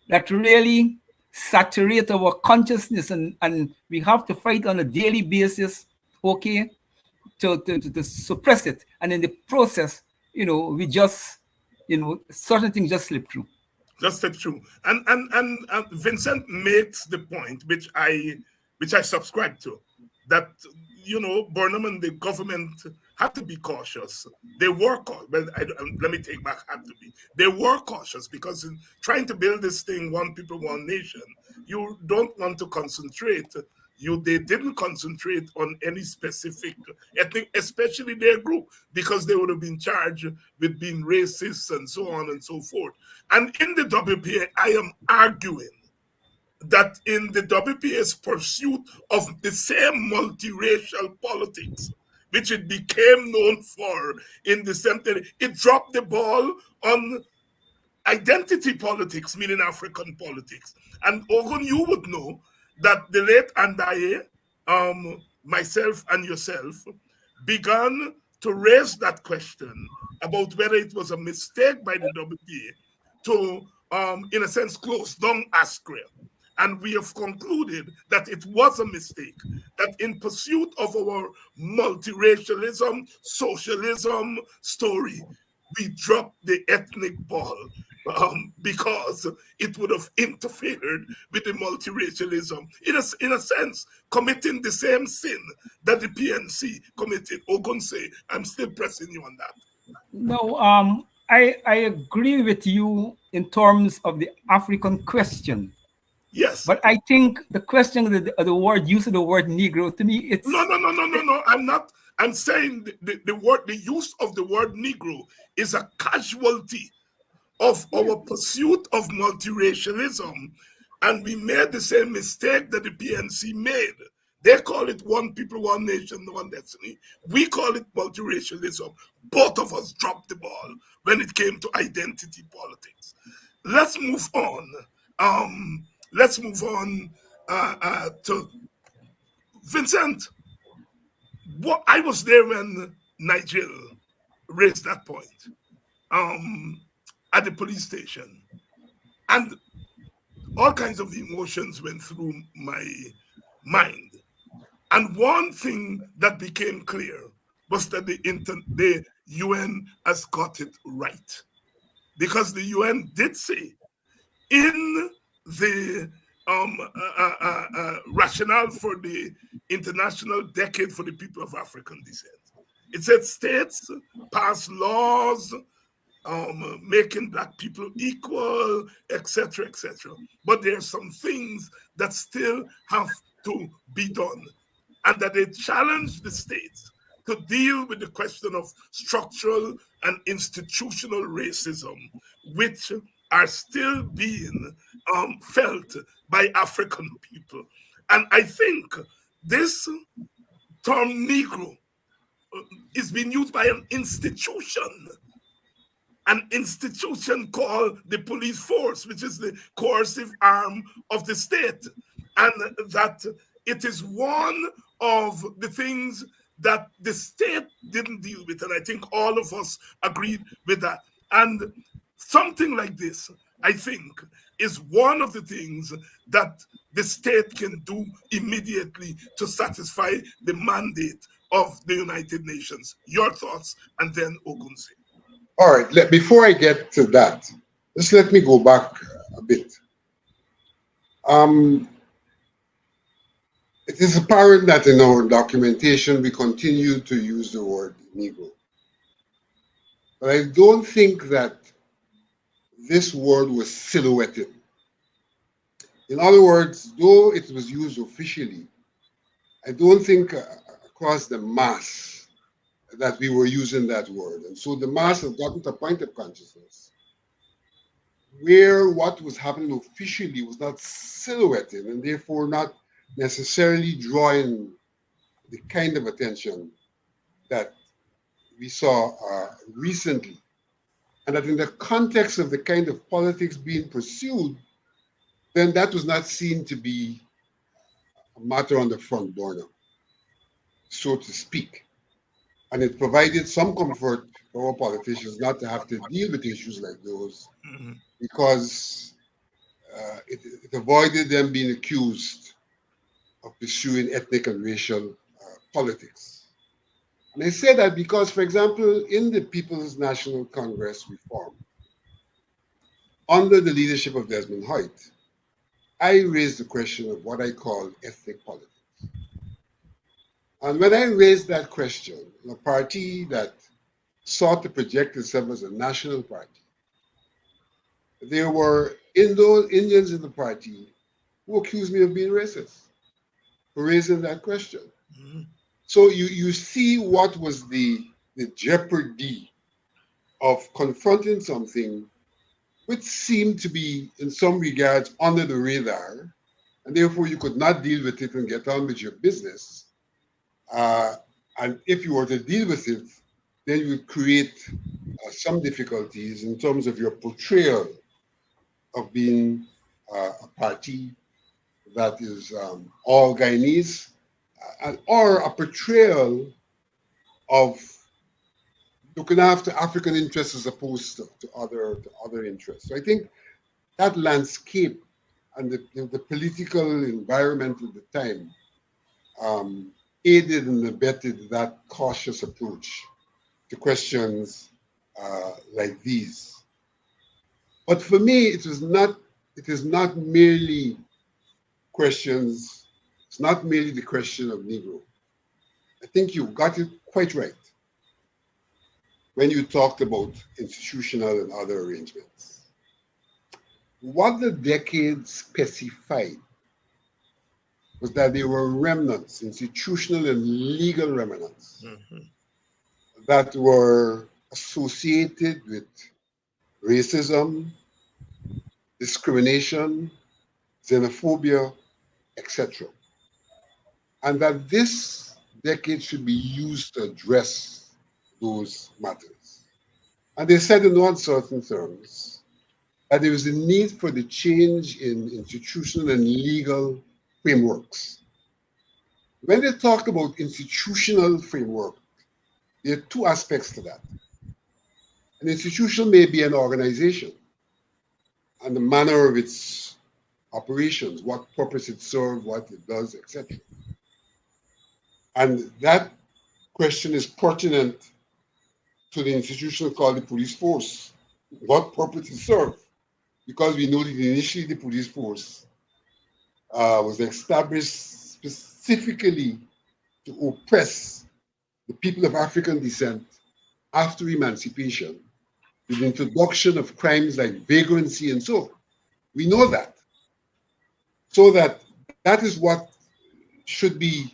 that really saturate our consciousness, and we have to fight on a daily basis, okay, to suppress it. And in the process, we just, certain things just slip through. Just slip through. And Vincent makes the point, which I subscribe to, that Burnham and the government had to be cautious. They were let me take back had to be. They were cautious because in trying to build this thing, one people, one nation, you don't want to concentrate. They didn't concentrate on any specific ethnic, especially their group, because they would have been charged with being racist and so on and so forth. And in the WPA, I am arguing that in the WPA's pursuit of the same multiracial politics, which it became known for in the century, it dropped the ball on identity politics, meaning African politics. And Ogun, you would know that the late Andaye, myself and yourself, began to raise that question about whether it was a mistake by the WPA to, in a sense, close down ASCRIA. And we have concluded that it was a mistake, that in pursuit of our multiracialism, socialism story, we dropped the ethnic ball because it would have interfered with the multiracialism. In a sense, committing the same sin that the PNC committed. Ogunseye, I'm still pressing you on that. No, I agree with you in terms of the African question. Yes. But I think the question of the word, use of the word Negro, to me, it's... No. I'm not. I'm saying the use of the word Negro is a casualty of our pursuit of multiracialism. And we made the same mistake that the PNC made, They call it one people, one nation, one destiny. We call it multiracialism. Both of us dropped the ball when it came to identity politics. Let's move on. Let's move on to Vincent. What I was there when Nigel raised that point at the police station, and all kinds of emotions went through my mind. And one thing that became clear was that the UN has got it right. Because the UN did say in the rationale for the International Decade for the People of African Descent, it said states pass laws making black people equal, etc., etc. But there are some things that still have to be done, and that they challenge the states to deal with the question of structural and institutional racism, which are still being felt by African people. And I think this term Negro is being used by an institution called the police force, which is the coercive arm of the state. And that it is one of the things that the state didn't deal with. And I think all of us agreed with that. And something like this, I think, is one of the things that the state can do immediately to satisfy the mandate of the United Nations. Your thoughts, and then Ogunseye. All right, before I get to that, just let me go back a bit. It is apparent that in our documentation we continue to use the word Negro. But I don't think that this word was silhouetted. In other words, though it was used officially, I don't think across the mass that we were using that word. And so the mass has gotten to a point of consciousness where what was happening officially was not silhouetted and therefore not necessarily drawing the kind of attention that we saw recently. And that in the context of the kind of politics being pursued, then that was not seen to be a matter on the front burner, so to speak. And it provided some comfort for our politicians not to have to deal with issues like those, because it avoided them being accused of pursuing ethnic and racial politics. And I say that because, for example, in the People's National Congress we formed, under the leadership of Desmond Hoyt, I raised the question of what I call ethnic politics. And when I raised that question, a party that sought to project itself as a national party, there were Indians in the party who accused me of being racist for raising that question. So you see what was the jeopardy of confronting something which seemed to be, in some regards, under the radar, and therefore you could not deal with it and get on with your business. And if you were to deal with it, then you would create some difficulties in terms of your portrayal of being a party that is all Guyanese, or a portrayal of looking after African interests as opposed to other interests. So I think that landscape and the political environment at the time aided and abetted that cautious approach to questions like these. But for me, it is not merely questions, it's not merely the question of Negro. I think you got it quite right when you talked about institutional and other arrangements. What the decade specified was that there were remnants, institutional and legal remnants, that were associated with racism, discrimination, xenophobia, etc. and that this decade should be used to address those matters. And they said in uncertain terms that there is a need for the change in institutional and legal frameworks. When they talked about institutional framework, there are two aspects to that. An institution may be an organization and the manner of its operations, what purpose it serves, what it does, etc. And that question is pertinent to the institution called the police force. What purpose it serves? Because we know that initially the police force was established specifically to oppress the people of African descent after emancipation, with the introduction of crimes like vagrancy and so on. We know that. So that is what should be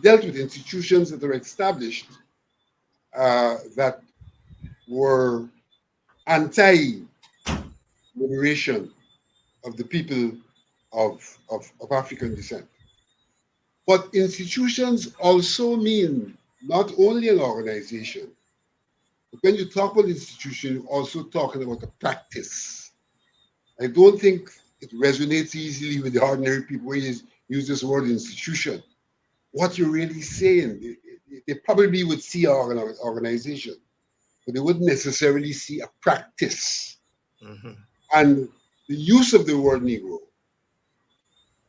dealt with, institutions that are established that were anti-liberation of the people of African descent. But institutions also mean not only an organization, but when you talk about institution, you're also talking about a practice. I don't think it resonates easily with the ordinary people when you use this word institution. What you're really saying, they probably would see an organization, but they wouldn't necessarily see a practice. Mm-hmm. And the use of the word Negro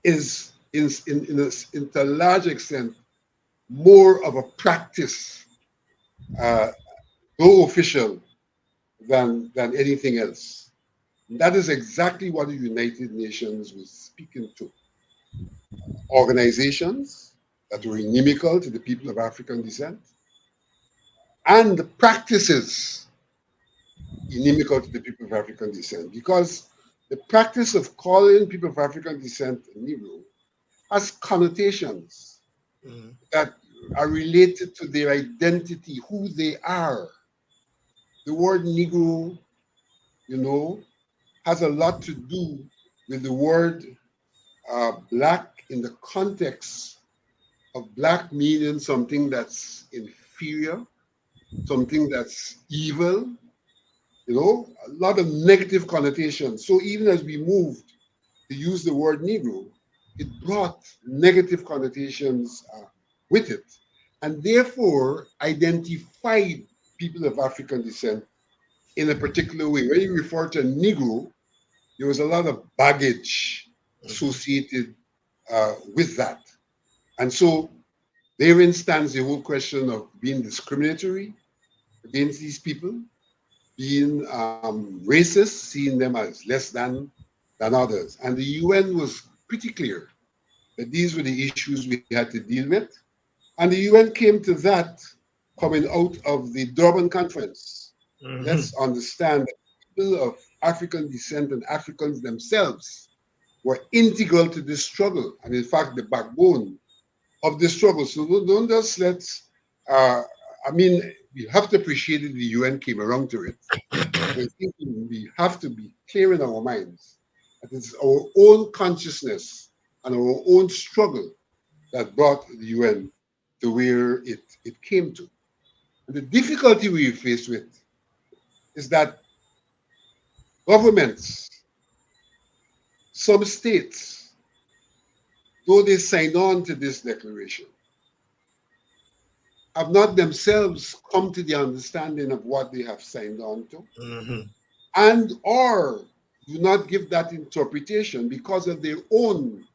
is, to a large extent, more of a practice, though official, than anything else. And that is exactly what the United Nations was speaking to. Organizations that were inimical to the people of African descent, and the practices inimical to the people of African descent. Because the practice of calling people of African descent Negro has connotations that are related to their identity, who they are. The word Negro, has a lot to do with the word black in the context of black meaning something that's inferior, something that's evil, a lot of negative connotations. So even as we moved to use the word Negro, it brought negative connotations with it, and therefore identified people of African descent in a particular way. When you refer to Negro, there was a lot of baggage associated with that. And so therein stands the whole question of being discriminatory against these people, being racist, seeing them as less than others. And the UN was pretty clear that these were the issues we had to deal with. And the UN came to that coming out of the Durban Conference. Mm-hmm. Let's understand that people of African descent and Africans themselves were integral to this struggle, and in fact, the backbone of the struggle. So don't just we have to appreciate that the UN came around to it. I think we have to be clear in our minds that it's our own consciousness and our own struggle that brought the UN to where it came to. And the difficulty we're faced with is that governments, some states, though they signed on to this declaration, have not themselves come to the understanding of what they have signed on to, and or do not give that interpretation because of their own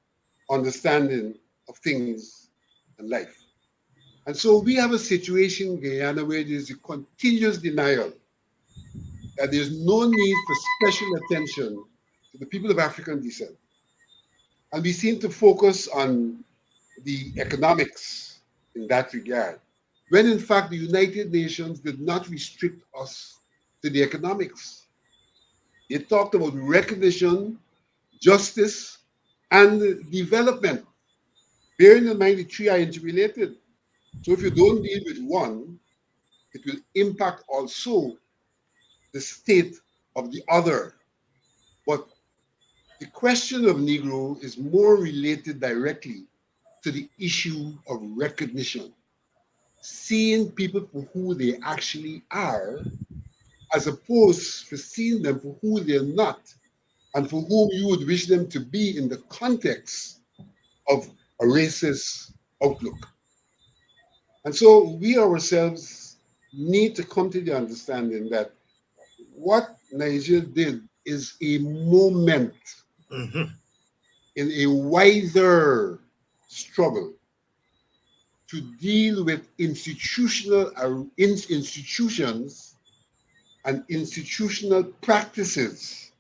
understanding of things and life. And so we have a situation in Guyana where there's a continuous denial that there's no need for special attention to the people of African descent. And we seem to focus on the economics in that regard, when in fact the United Nations did not restrict us to the economics. They talked about recognition, justice, and development. Bearing in mind the three are interrelated. So if you don't deal with one, it will impact also the state of the other. But the question of Negro is more related directly to the issue of recognition, seeing people for who they actually are, as opposed to seeing them for who they're not, and for whom you would wish them to be in the context of a racist outlook. And so we ourselves need to come to the understanding that what Nigeria did is a moment in a wider struggle to deal with institutions and institutional practices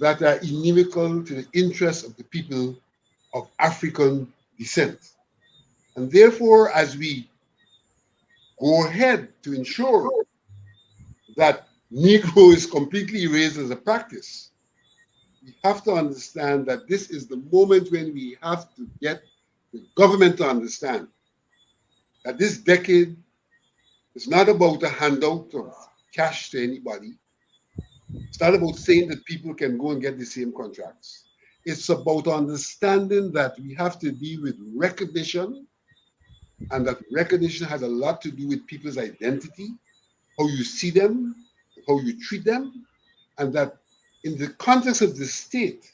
that are inimical to the interests of the people of African descent. And therefore, as we go ahead to ensure that Negro is completely erased as a practice, we have to understand that this is the moment when we have to get the government to understand that this decade is not about a handout of cash to anybody. It's not about saying that people can go and get the same contracts. It's about understanding that we have to deal with recognition, and that recognition has a lot to do with people's identity, how you see them, how you treat them, and that in the context of the state,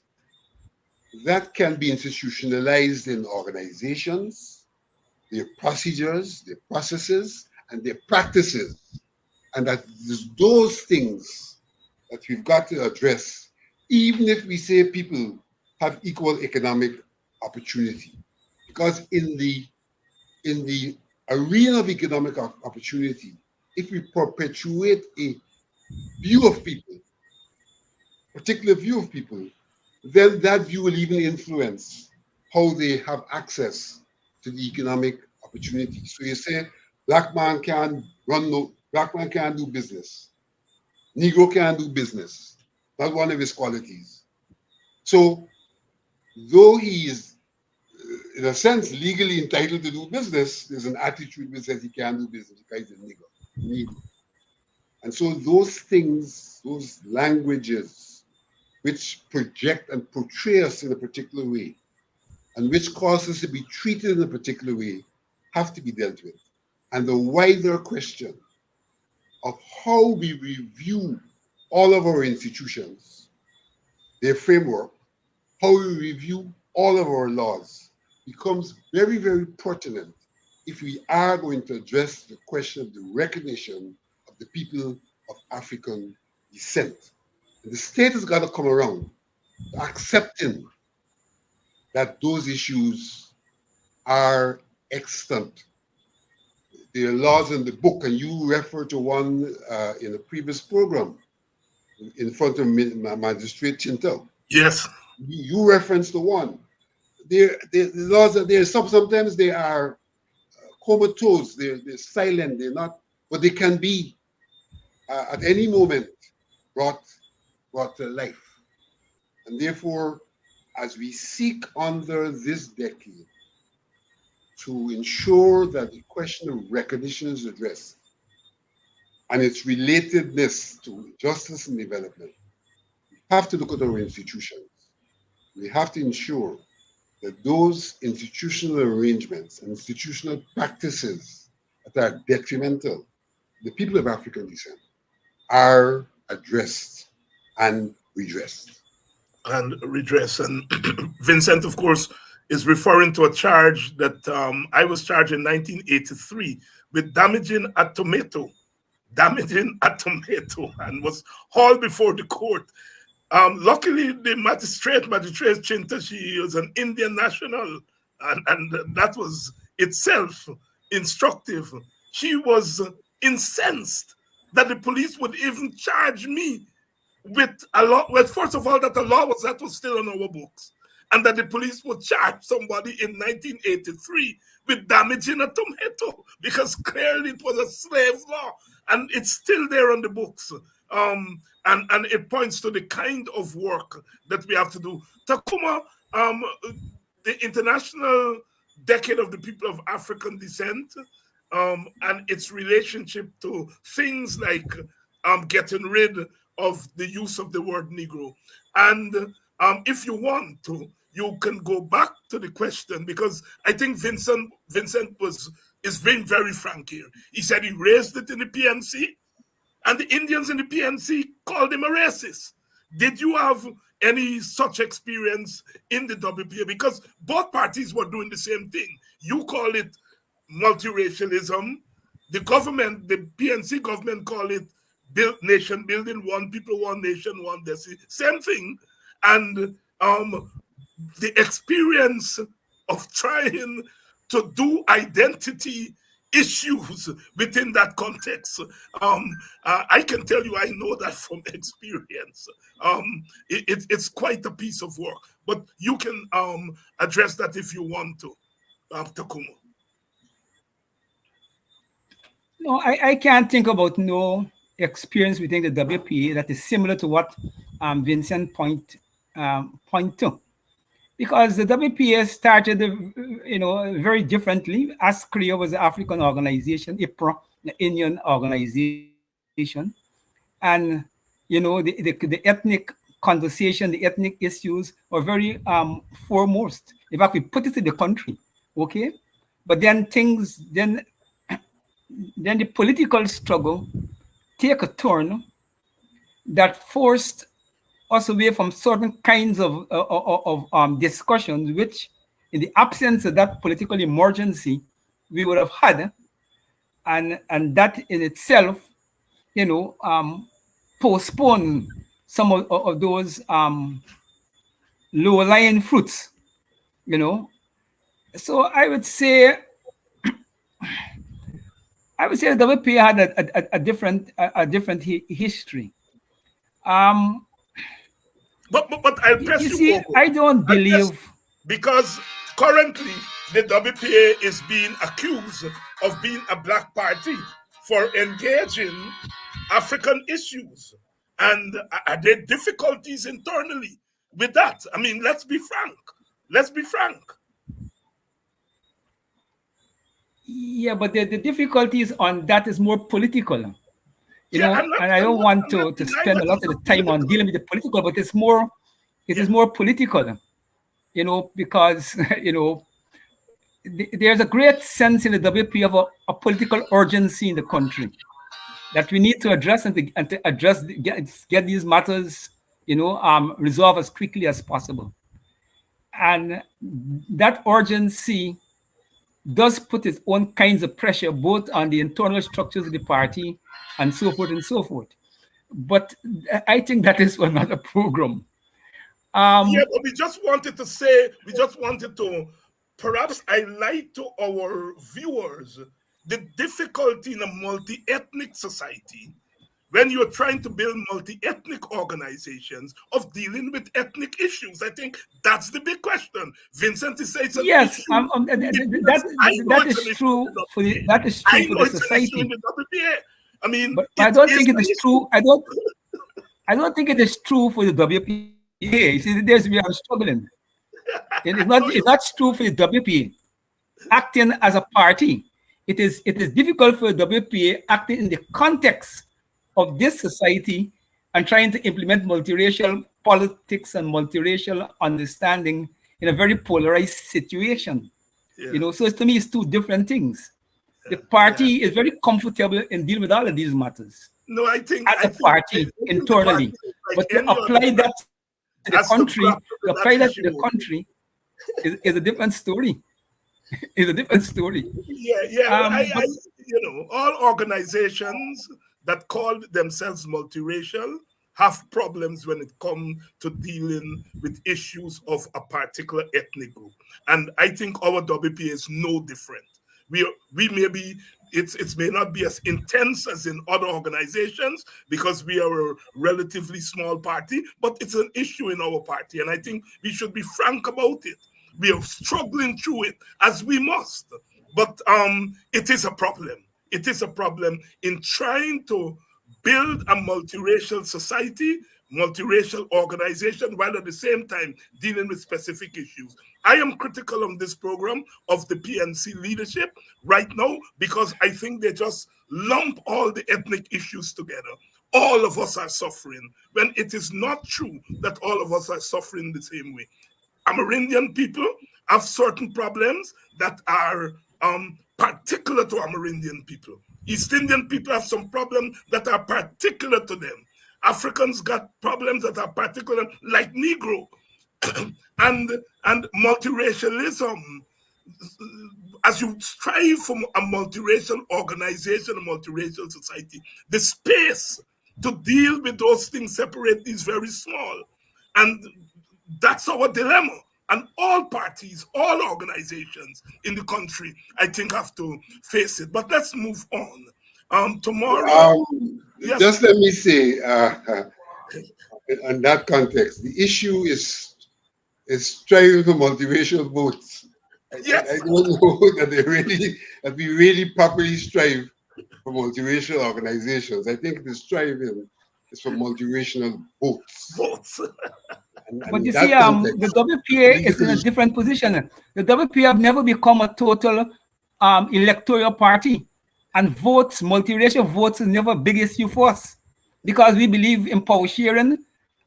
that can be institutionalized in organizations, their procedures, their processes, and their practices. And that it's those things that we've got to address, even if we say people have equal economic opportunity. Because in the arena of economic opportunity, if we perpetuate a view of people, particular view of people, then that view will even influence how they have access to the economic opportunity. So you say black man can't do business. Negro can't do business. Not one of his qualities. So though he is, in a sense, legally entitled to do business, there's an attitude which says he can't do business because he's a Negro. And so those things, those languages, which project and portray us in a particular way, and which cause us to be treated in a particular way, have to be dealt with. And the wider question of how we review all of our institutions, their framework, how we review all of our laws, becomes very, very pertinent if we are going to address the question of the recognition of the people of African descent. And the state has got to come around to accepting that those issues are extant. There are laws in the book, and you refer to one in a previous program in front of Magistrate Chintel. Yes. You referenced the one. The laws are there. Sometimes they are comatose, they're silent, they're not, but they can be at any moment brought to life. And therefore, as we seek under this decade to ensure that the question of recognition is addressed and its relatedness to justice and development, we have to look at our institutions. We have to ensure that those institutional arrangements and institutional practices that are detrimental to the people of African descent are addressed and redressed. And Vincent, of course, is referring to a charge that I was charged in 1983 with damaging a tomato, and was hauled before the court. Luckily, the magistrate Chinta, she was an Indian national, and that was itself instructive. She was incensed that the police would even charge me with a law. Well, first of all, that the law was still on our books, and that the police would charge somebody in 1983 with damaging a tomato, because clearly it was a slave law, and it's still there on the books. And it points to the kind of work that we have to do. Tacuma, the International Decade of the People of African Descent, and its relationship to things like getting rid of the use of the word Negro. And if you want to, you can go back to the question, because I think Vincent is being very frank here. He said he raised it in the PNC, and the Indians in the PNC called him a racist. Did you have any such experience in the WPA? Because both parties were doing the same thing. You call it multiracialism. The government, the PNC government, call it nation building, one people, one nation, one destiny. Same thing. And the experience of trying to do identity issues within that context, I can tell you, I know that from experience. It's quite a piece of work, but you can address that if you want to, Tacuma. No, I can't think about no experience within the WPA that is similar to what Vincent point to, because the WPA started, very differently. ASCREA was the African organization, IPRA, the Indian organization, and the ethnic conversation, the ethnic issues were very foremost. In fact, we put it in the country, okay, but then then the political struggle take a turn that forced us away from certain kinds of discussions, which, in the absence of that political emergency, we would have had, and that in itself, postpone some of those lower-lying fruits, So I would say the WPA had a different history. But I'll press you. See, I don't believe, because currently the WPA is being accused of being a black party for engaging African issues, and are there difficulties internally with that? I mean, let's be frank. Yeah, but the difficulties on that is more political. And I don't want to spend a lot of the time on dealing with the political, but it's more political, because, there's a great sense in the WP of a political urgency in the country that we need to address and to address, get these matters, resolved as quickly as possible. And that urgency does put its own kinds of pressure, both on the internal structures of the party and so forth and so forth. But I think that is another program. But we just wanted to perhaps highlight to our viewers the difficulty in a multi-ethnic society when you're trying to build multi-ethnic organizations of dealing with ethnic issues. I think that's the big question. Vincent is saying yes, that is true for the society. I mean, but I don't think it is true. I don't think it is true for the WPA. You see, there's where I'm struggling. It's not true for the WPA acting as a party. It is difficult for the WPA acting in the context of this society and trying to implement multiracial politics and multiracial understanding in a very polarized situation. So to me, it's two different things. The party is very comfortable in dealing with all of these matters. No, I think as a party internally, but to apply that to the country, is a different story. It's a different story. All organizations that call themselves multiracial have problems when it comes to dealing with issues of a particular ethnic group. And I think our WPA is no different. We may be, it may not be as intense as in other organizations because we are a relatively small party, but it's an issue in our party. And I think we should be frank about it. We are struggling through it as we must, but it is a problem. It is a problem in trying to build a multiracial society, multiracial organization, while at the same time dealing with specific issues. I am critical of this program of the PNC leadership right now because I think they just lump all the ethnic issues together. All of us are suffering when it is not true that all of us are suffering the same way. Amerindian people have certain problems that are particular to Amerindian people. East Indian people have some problems that are particular to them. Africans got problems that are particular, like Negro. and multiracialism, as you strive for a multiracial organization, a multiracial society, the space to deal with those things separately is very small. And that's our dilemma. And all parties, all organizations in the country, I think, have to face it. But let's move on. Tomorrow, yes. Just let me say, in that context, the issue is striving for multiracial votes. Yes. I don't know that we really properly strive for multiracial organizations. I think the striving is for multiracial votes. But you see, the WPA is in a different position. The WPA have never become a total electoral party, and votes, multiracial votes, is never a big issue for us because we believe in power sharing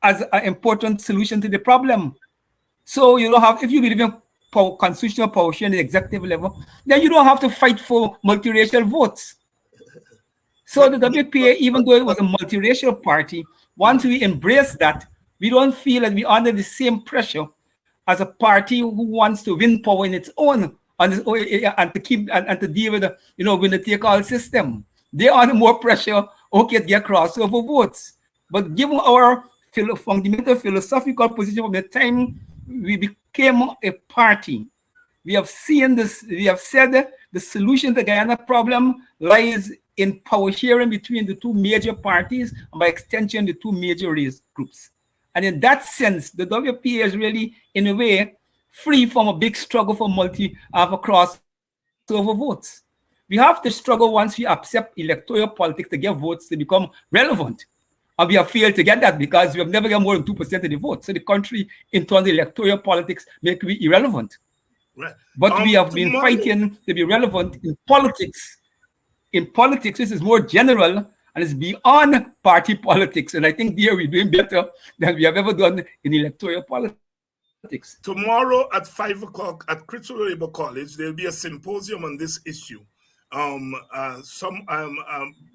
as an important solution to the problem. So you don't have, if you believe in constitutional power sharing at the executive level, then you don't have to fight for multiracial votes. So the WPA, even though it was a multiracial party, once we embrace that, we don't feel that we're under the same pressure as a party who wants to win power in its own and to keep and to deal with the winner take all system. They are under more pressure, to get crossover votes. But given our fundamental philosophical position from the time we became a party, we have seen this. We have said the solution to the Guyana problem lies in power sharing between the two major parties, and by extension, the two major race groups. And in that sense, the WPA is really, in a way, free from a big struggle for crossover votes. We have to struggle once we accept electoral politics to get votes to become relevant. And we have failed to get that because we have never got more than 2% of the vote. So the country, in terms of electoral politics, make we irrelevant. Right. But we have been fighting to be relevant in politics. In politics, this is more general and it's beyond party politics. And I think there we're doing better than we have ever done in electoral politics. Tomorrow at 5 o'clock at Crystal Labor College, there'll be a symposium on this issue.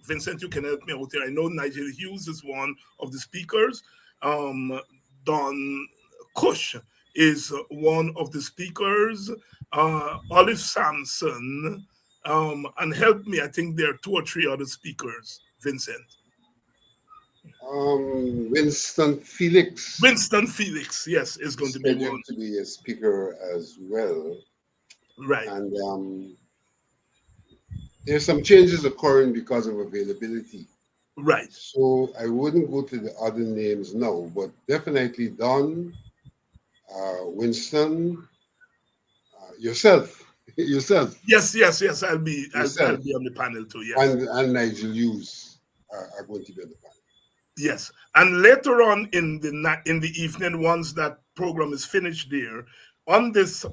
Vincent, you can help me out here. I know Nigel Hughes is one of the speakers. Don Cush is one of the speakers. Olive Sampson, and help me, I think there are 2 or 3 other speakers, Vincent. Winston Felix. Winston Felix, yes, is going to be one. To be a speaker as well. Right. And there's some changes occurring because of availability. Right. So I wouldn't go to the other names now, but definitely Don, Winston, yourself. Yes. I'll be on the panel too. Yes. And Nigel Hughes are going to be on the panel. Yes, and later on in the evening, once that program is finished there, on this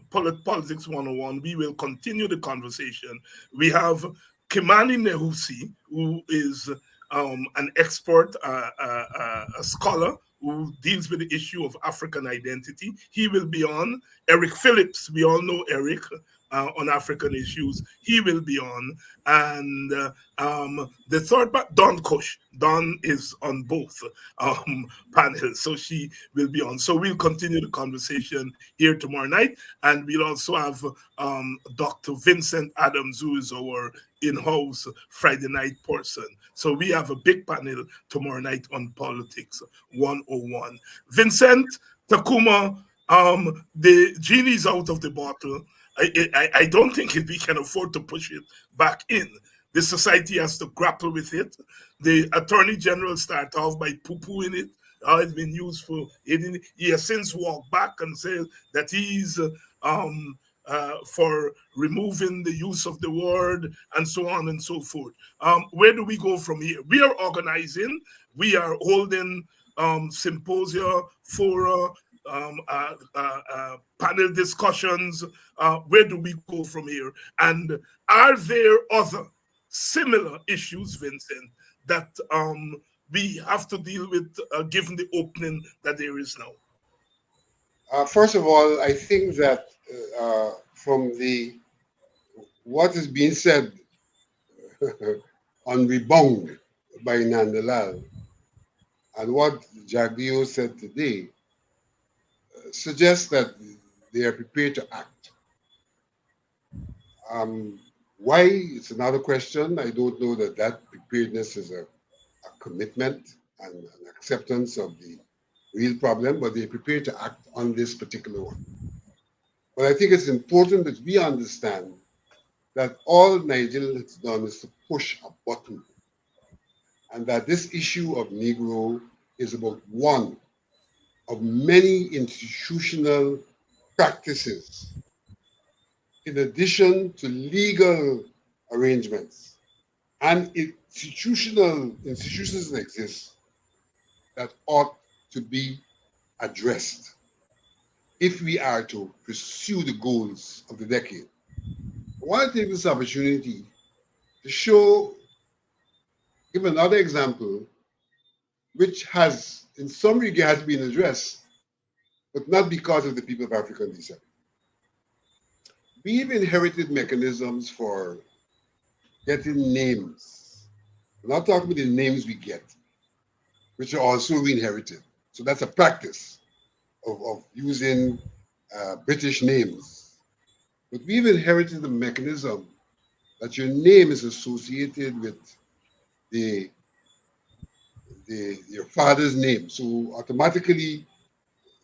Politics 101, we will continue the conversation. We have Kimani Nehusi, who is an expert, a scholar who deals with the issue of African identity. He will be on. Eric Phillips, we all know Eric on African issues. He will be on. And the third part, Don Cush. Don is on both panels, so she will be on. So we'll continue the conversation here tomorrow night. And we'll also have Dr. Vincent Adams, who is our in-house Friday night person. So we have a big panel tomorrow night on Politics 101. Vincent, Tacuma, the genie's out of the bottle. I don't think we can afford to push it back in. The society has to grapple with it. The Attorney General started off by poo-pooing it. It's been used for it. He has since walked back and said that he's for removing the use of the word and so on and so forth. Where do we go from here? We are organizing. We are holding symposia, fora, panel discussions. Where do we go from here? And are there other similar issues, Vincent, that we have to deal with given the opening that there is now? First of all, I think that from what is being said on Rebound by Nandalal and what Jagdeo said today suggests that they are prepared to act. Why? It's another question. I don't know that preparedness is a commitment and an acceptance of the real problem, but they're prepared to act on this particular one. But I think it's important that we understand that all Nigeria has done is to push a button, and that this issue of Negro is about one of many institutional practices, in addition to legal arrangements and institutions that exist that ought to be addressed if we are to pursue the goals of the decade. I want to take this opportunity to give another example, which has, in some regard, been addressed, but not because of the people of African descent. We've inherited mechanisms for getting names. We're not talking about the names we get, which are also inherited. So that's a practice of using British names. But we've inherited the mechanism that your name is associated with your father's name. So automatically,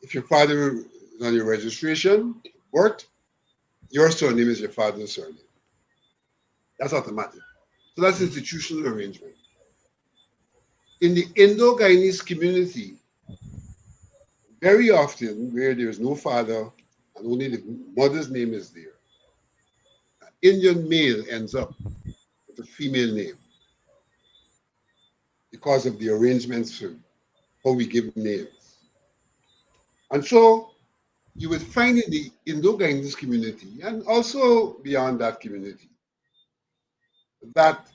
if your father is on your registration, birth, your surname is your father's surname. That's automatic. So that's institutional arrangement. In the Indo-Guyanese community, very often where there is no father and only the mother's name is there, an Indian male ends up with a female name because of the arrangements for how we give names. And so you would find in the Indo-Guyanese community, and also beyond that community, that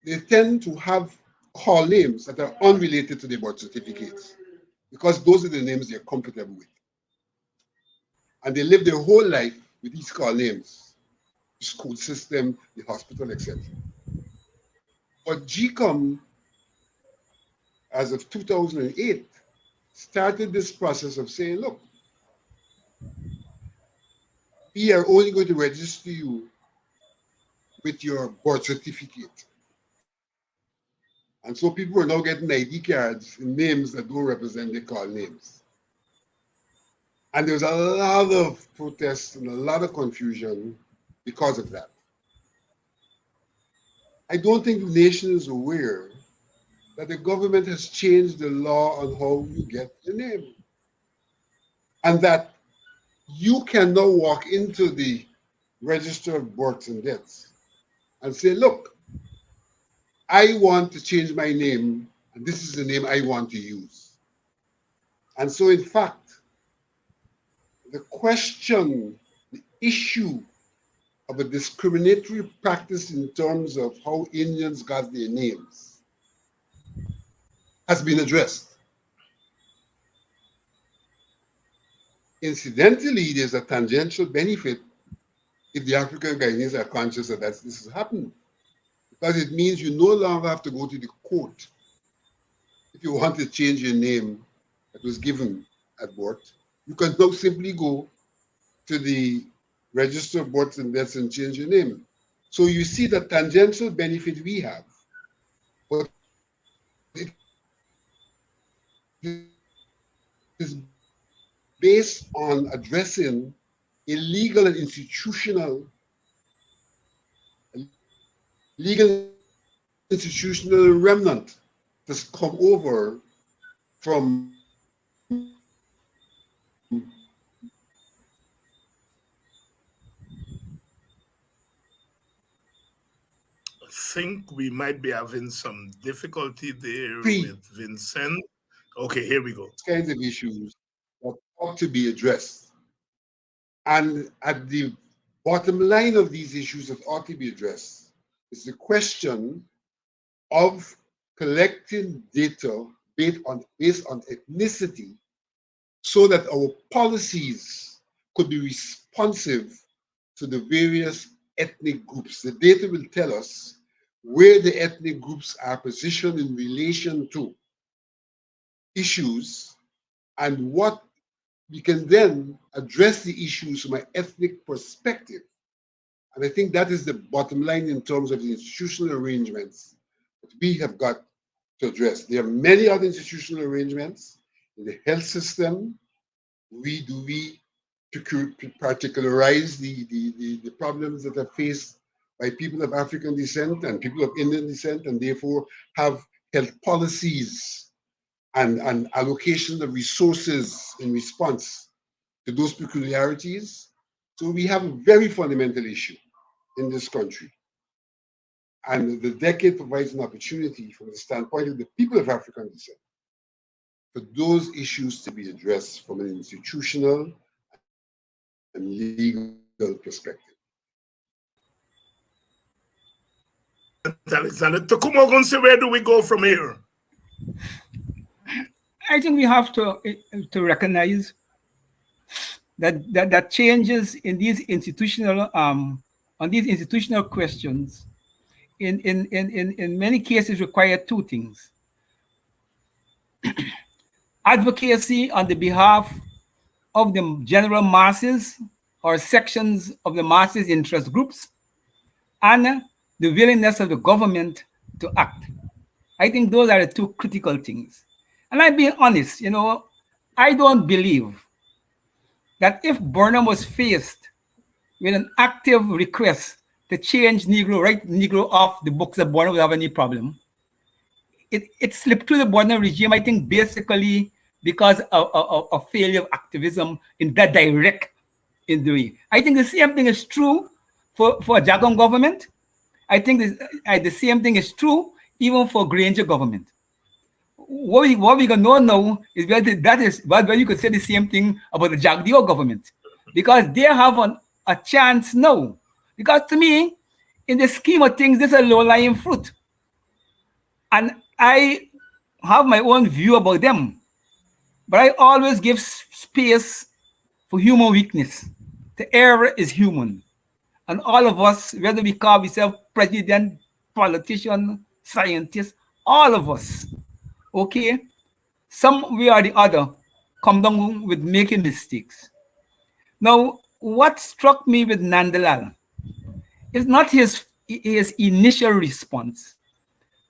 they tend to have call names that are unrelated to their birth certificates, because those are the names they're comfortable with. And they live their whole life with these call names, the school system, the hospital, etc. But GCOM, as of 2008, started this process of saying, look, we are only going to register you with your birth certificate. And so people are now getting ID cards in names that don't represent their call names. And there's a lot of protests and a lot of confusion because of that. I don't think the nation is aware that the government has changed the law on how you get your name. And that you can now walk into the register of births and deaths and say, look, I want to change my name, and this is the name I want to use. And so, in fact, the question, the issue of a discriminatory practice in terms of how Indians got their names has been addressed. Incidentally, there's a tangential benefit if the African Guyanese are conscious that this is happening, because it means you no longer have to go to the court if you want to change your name that was given at birth. You can now simply go to the register of births and deaths and change your name. So you see the tangential benefit we have, but it is based on addressing illegal and institutional remnant that's come over from I think we might be having some difficulty there with Vincent. Okay, here we go. kinds of issues that ought to be addressed. And at the bottom line of these issues that ought to be addressed is the question of collecting data based on ethnicity so that our policies could be responsive to the various ethnic groups. The data will tell us where the ethnic groups are positioned in relation to issues and what we can then address the issues from an ethnic perspective. And I think that is the bottom line in terms of the institutional arrangements that we have got to address. There are many other institutional arrangements in the health system. We particularize the problems that are faced by people of African descent and people of Indian descent, and therefore have health policies and allocation of resources in response to those peculiarities. So we have a very fundamental issue in this country. And the decade provides an opportunity from the standpoint of the people of African descent for those issues to be addressed from an institutional and legal perspective. Alexander, Tacuma, Ogunseye, where do we go from here? I think we have to recognize that changes in these institutional on these institutional questions in many cases require two things: advocacy on the behalf of the general masses or sections of the masses interest groups, and the willingness of the government to act. I think those are the two critical things. And I'm being honest, I don't believe that if Burnham was faced with an active request to change Negro, write Negro off the books, that Burnham would have any problem. It slipped through the Burnham regime, I think, basically because of failure of activism in that direct in the way. I think the same thing is true for a Jagan government. I think the same thing is true even for Granger government. What we gonna know now is whether you could say the same thing about the Jagdeo government, because they have a chance now. Because to me, in the scheme of things, this is a low-lying fruit, and I have my own view about them. But I always give space for human weakness. The error is human, and all of us, whether we call ourselves president, politician, scientist, all of us. Okay, some way or the other come down with making mistakes. Now, what struck me with Nandalal is not his initial response,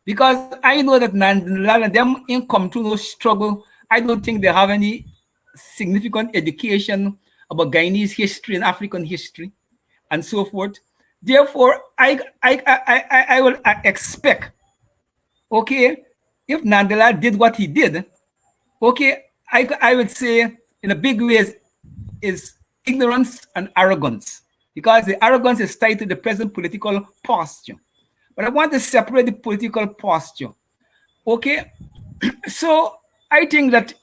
because I know that Nandalal and them in come to no struggle. I don't think they have any significant education about Guyanese history and African history and so forth. Therefore, I will expect, okay, if Nandalal did what he did, okay, I would say in a big way is ignorance and arrogance, because the arrogance is tied to the present political posture. But I want to separate the political posture. Okay, so I think that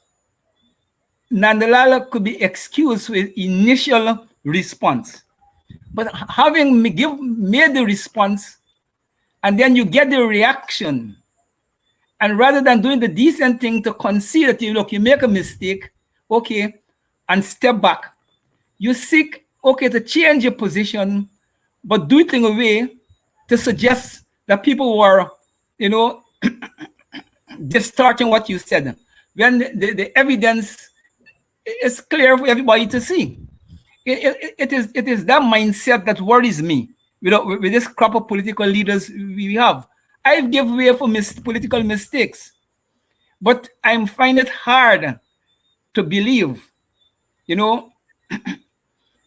Nandalal could be excused with initial response, but having made the response, and then you get the reaction, and rather than doing the decent thing to concede that you make a mistake, okay, and step back, you seek, okay, to change your position, but do it in a way to suggest that people were, distorting what you said, when the evidence is clear for everybody to see. It is that mindset that worries me. With this crop of political leaders we have, I give way for political mistakes, but I find it hard to believe,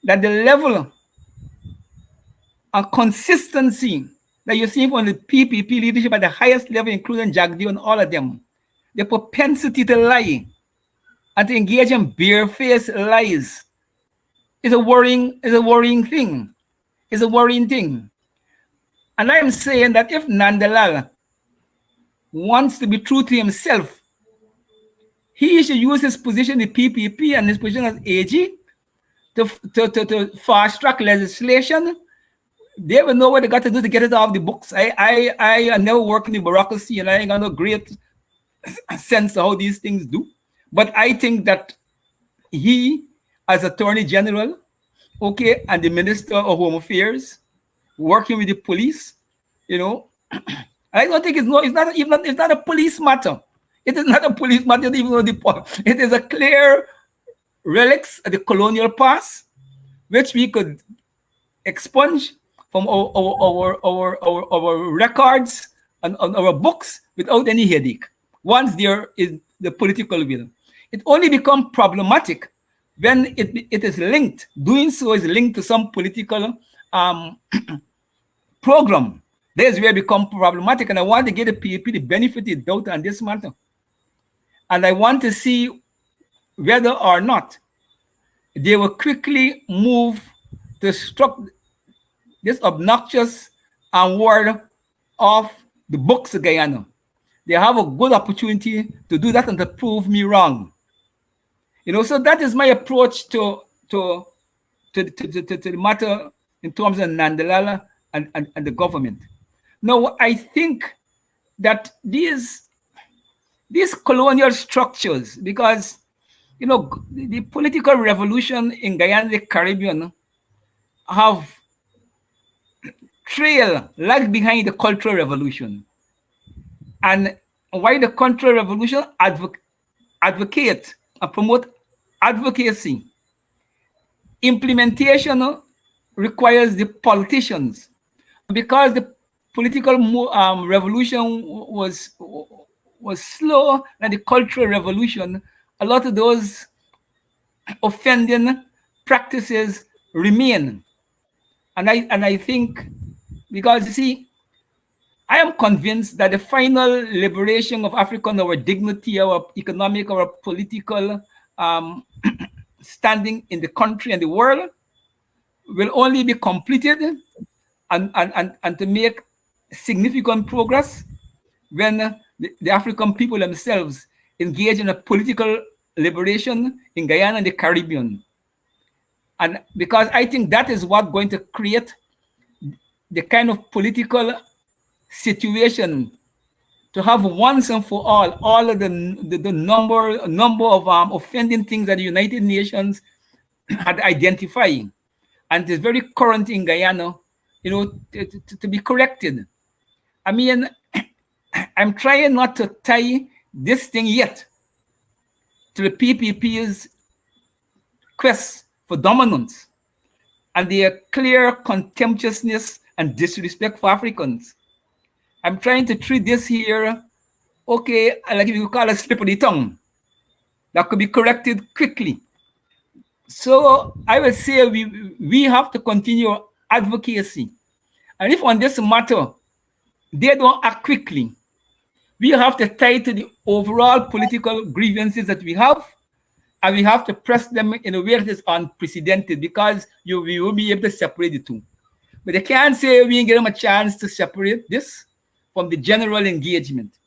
that the level of consistency that you see from the PPP leadership at the highest level, including Jagdeo and all of them, the propensity to lie and to engage in barefaced lies is a worrying thing. It's a worrying thing. And I am saying that if Nandalal wants to be true to himself, he should use his position in the PPP and his position as AG to fast track legislation they will know what they got to do to get it off the books. I never work in the bureaucracy, and I ain't got no great sense of how these things do. But I think that he, as Attorney General, okay, and the Minister of Home Affairs, working with the police, you know, I don't think it's not a police matter. It is not a police matter, even though it is a clear relics of the colonial past, which we could expunge from our records and our books without any headache. Once there is the political will, it only becomes problematic when it is linked. Doing so is linked to some political program. There's where it becomes problematic, and I want to give the PAP the benefit of the doubt on this matter. And I want to see whether or not they will quickly move to struck this obnoxious word of the books of Guyana. They have a good opportunity to do that and to prove me wrong. You know, so that is my approach to the matter in terms of Nandalala and the government. Now, I think that these colonial structures, because, you know, the political revolution in Guyana, the Caribbean, have lagged behind the cultural revolution. And why the cultural revolution advocate and promote advocacy, implementation requires the politicians. Because the political revolution was slow, and the cultural revolution, a lot of those offending practices remain. And I think, because you see, I am convinced that the final liberation of Africa, our dignity, our economic, our political standing in the country and the world, will only be completed and to make significant progress when the African people themselves engage in a political liberation in Guyana and the Caribbean. And because I think that is what's going to create the kind of political situation to have once and for all of the number of offending things that the United Nations had identified, and it is very current in Guyana, you know, to be corrected. I mean, I'm trying not to tie this thing yet to the PPP's quest for dominance and their clear contemptuousness and disrespect for Africans. I'm trying to treat this here, okay, like you call a slip of the tongue, that could be corrected quickly. So I would say we have to continue advocacy. And if on this matter, they don't act quickly, we have to tie to the overall political grievances that we have, and we have to press them in a way that is unprecedented, because we will be able to separate the two. But they can't say we didn't give them a chance to separate this from the general engagement.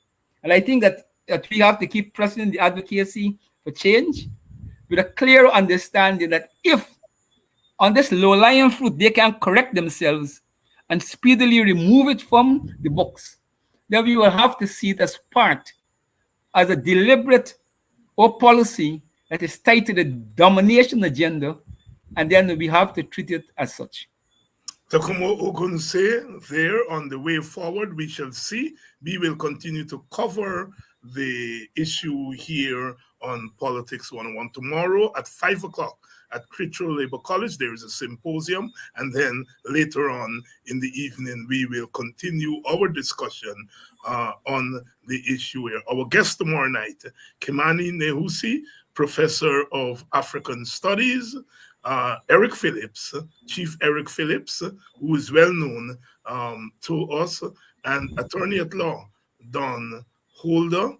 And I think that we have to keep pressing the advocacy for change with a clear understanding that if on this low-lying fruit they can correct themselves and speedily remove it from the books, then we will have to see it as a deliberate or policy that is tied to the domination agenda, and then we have to treat it as such. Tacuma Ogunseye, there on the way forward, we shall see. We will continue to cover the issue here on Politics 101 tomorrow at 5 o'clock at Critchlow Labour College. There is a symposium, and then later on in the evening, we will continue our discussion on the issue here. Our guest tomorrow night, Kimani Nehusi, Professor of African Studies, Eric Phillips, Chief Eric Phillips, who is well known to us, and Attorney at Law Don Holder,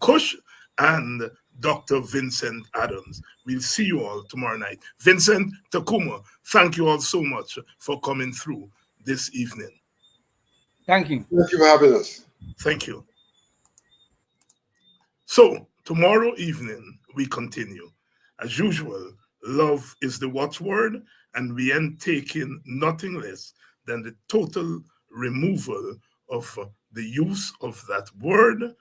Cush, and Dr. Vincent Adams. We'll see you all tomorrow night. Vincent, Tacuma, thank you all so much for coming through this evening. Thank you. Thank you for having us. Thank you. So, tomorrow evening, we continue. As usual, Love is the watchword, and we ain't taking nothing less than the total removal of the use of that word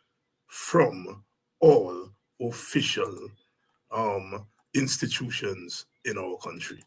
from all official institutions in our country.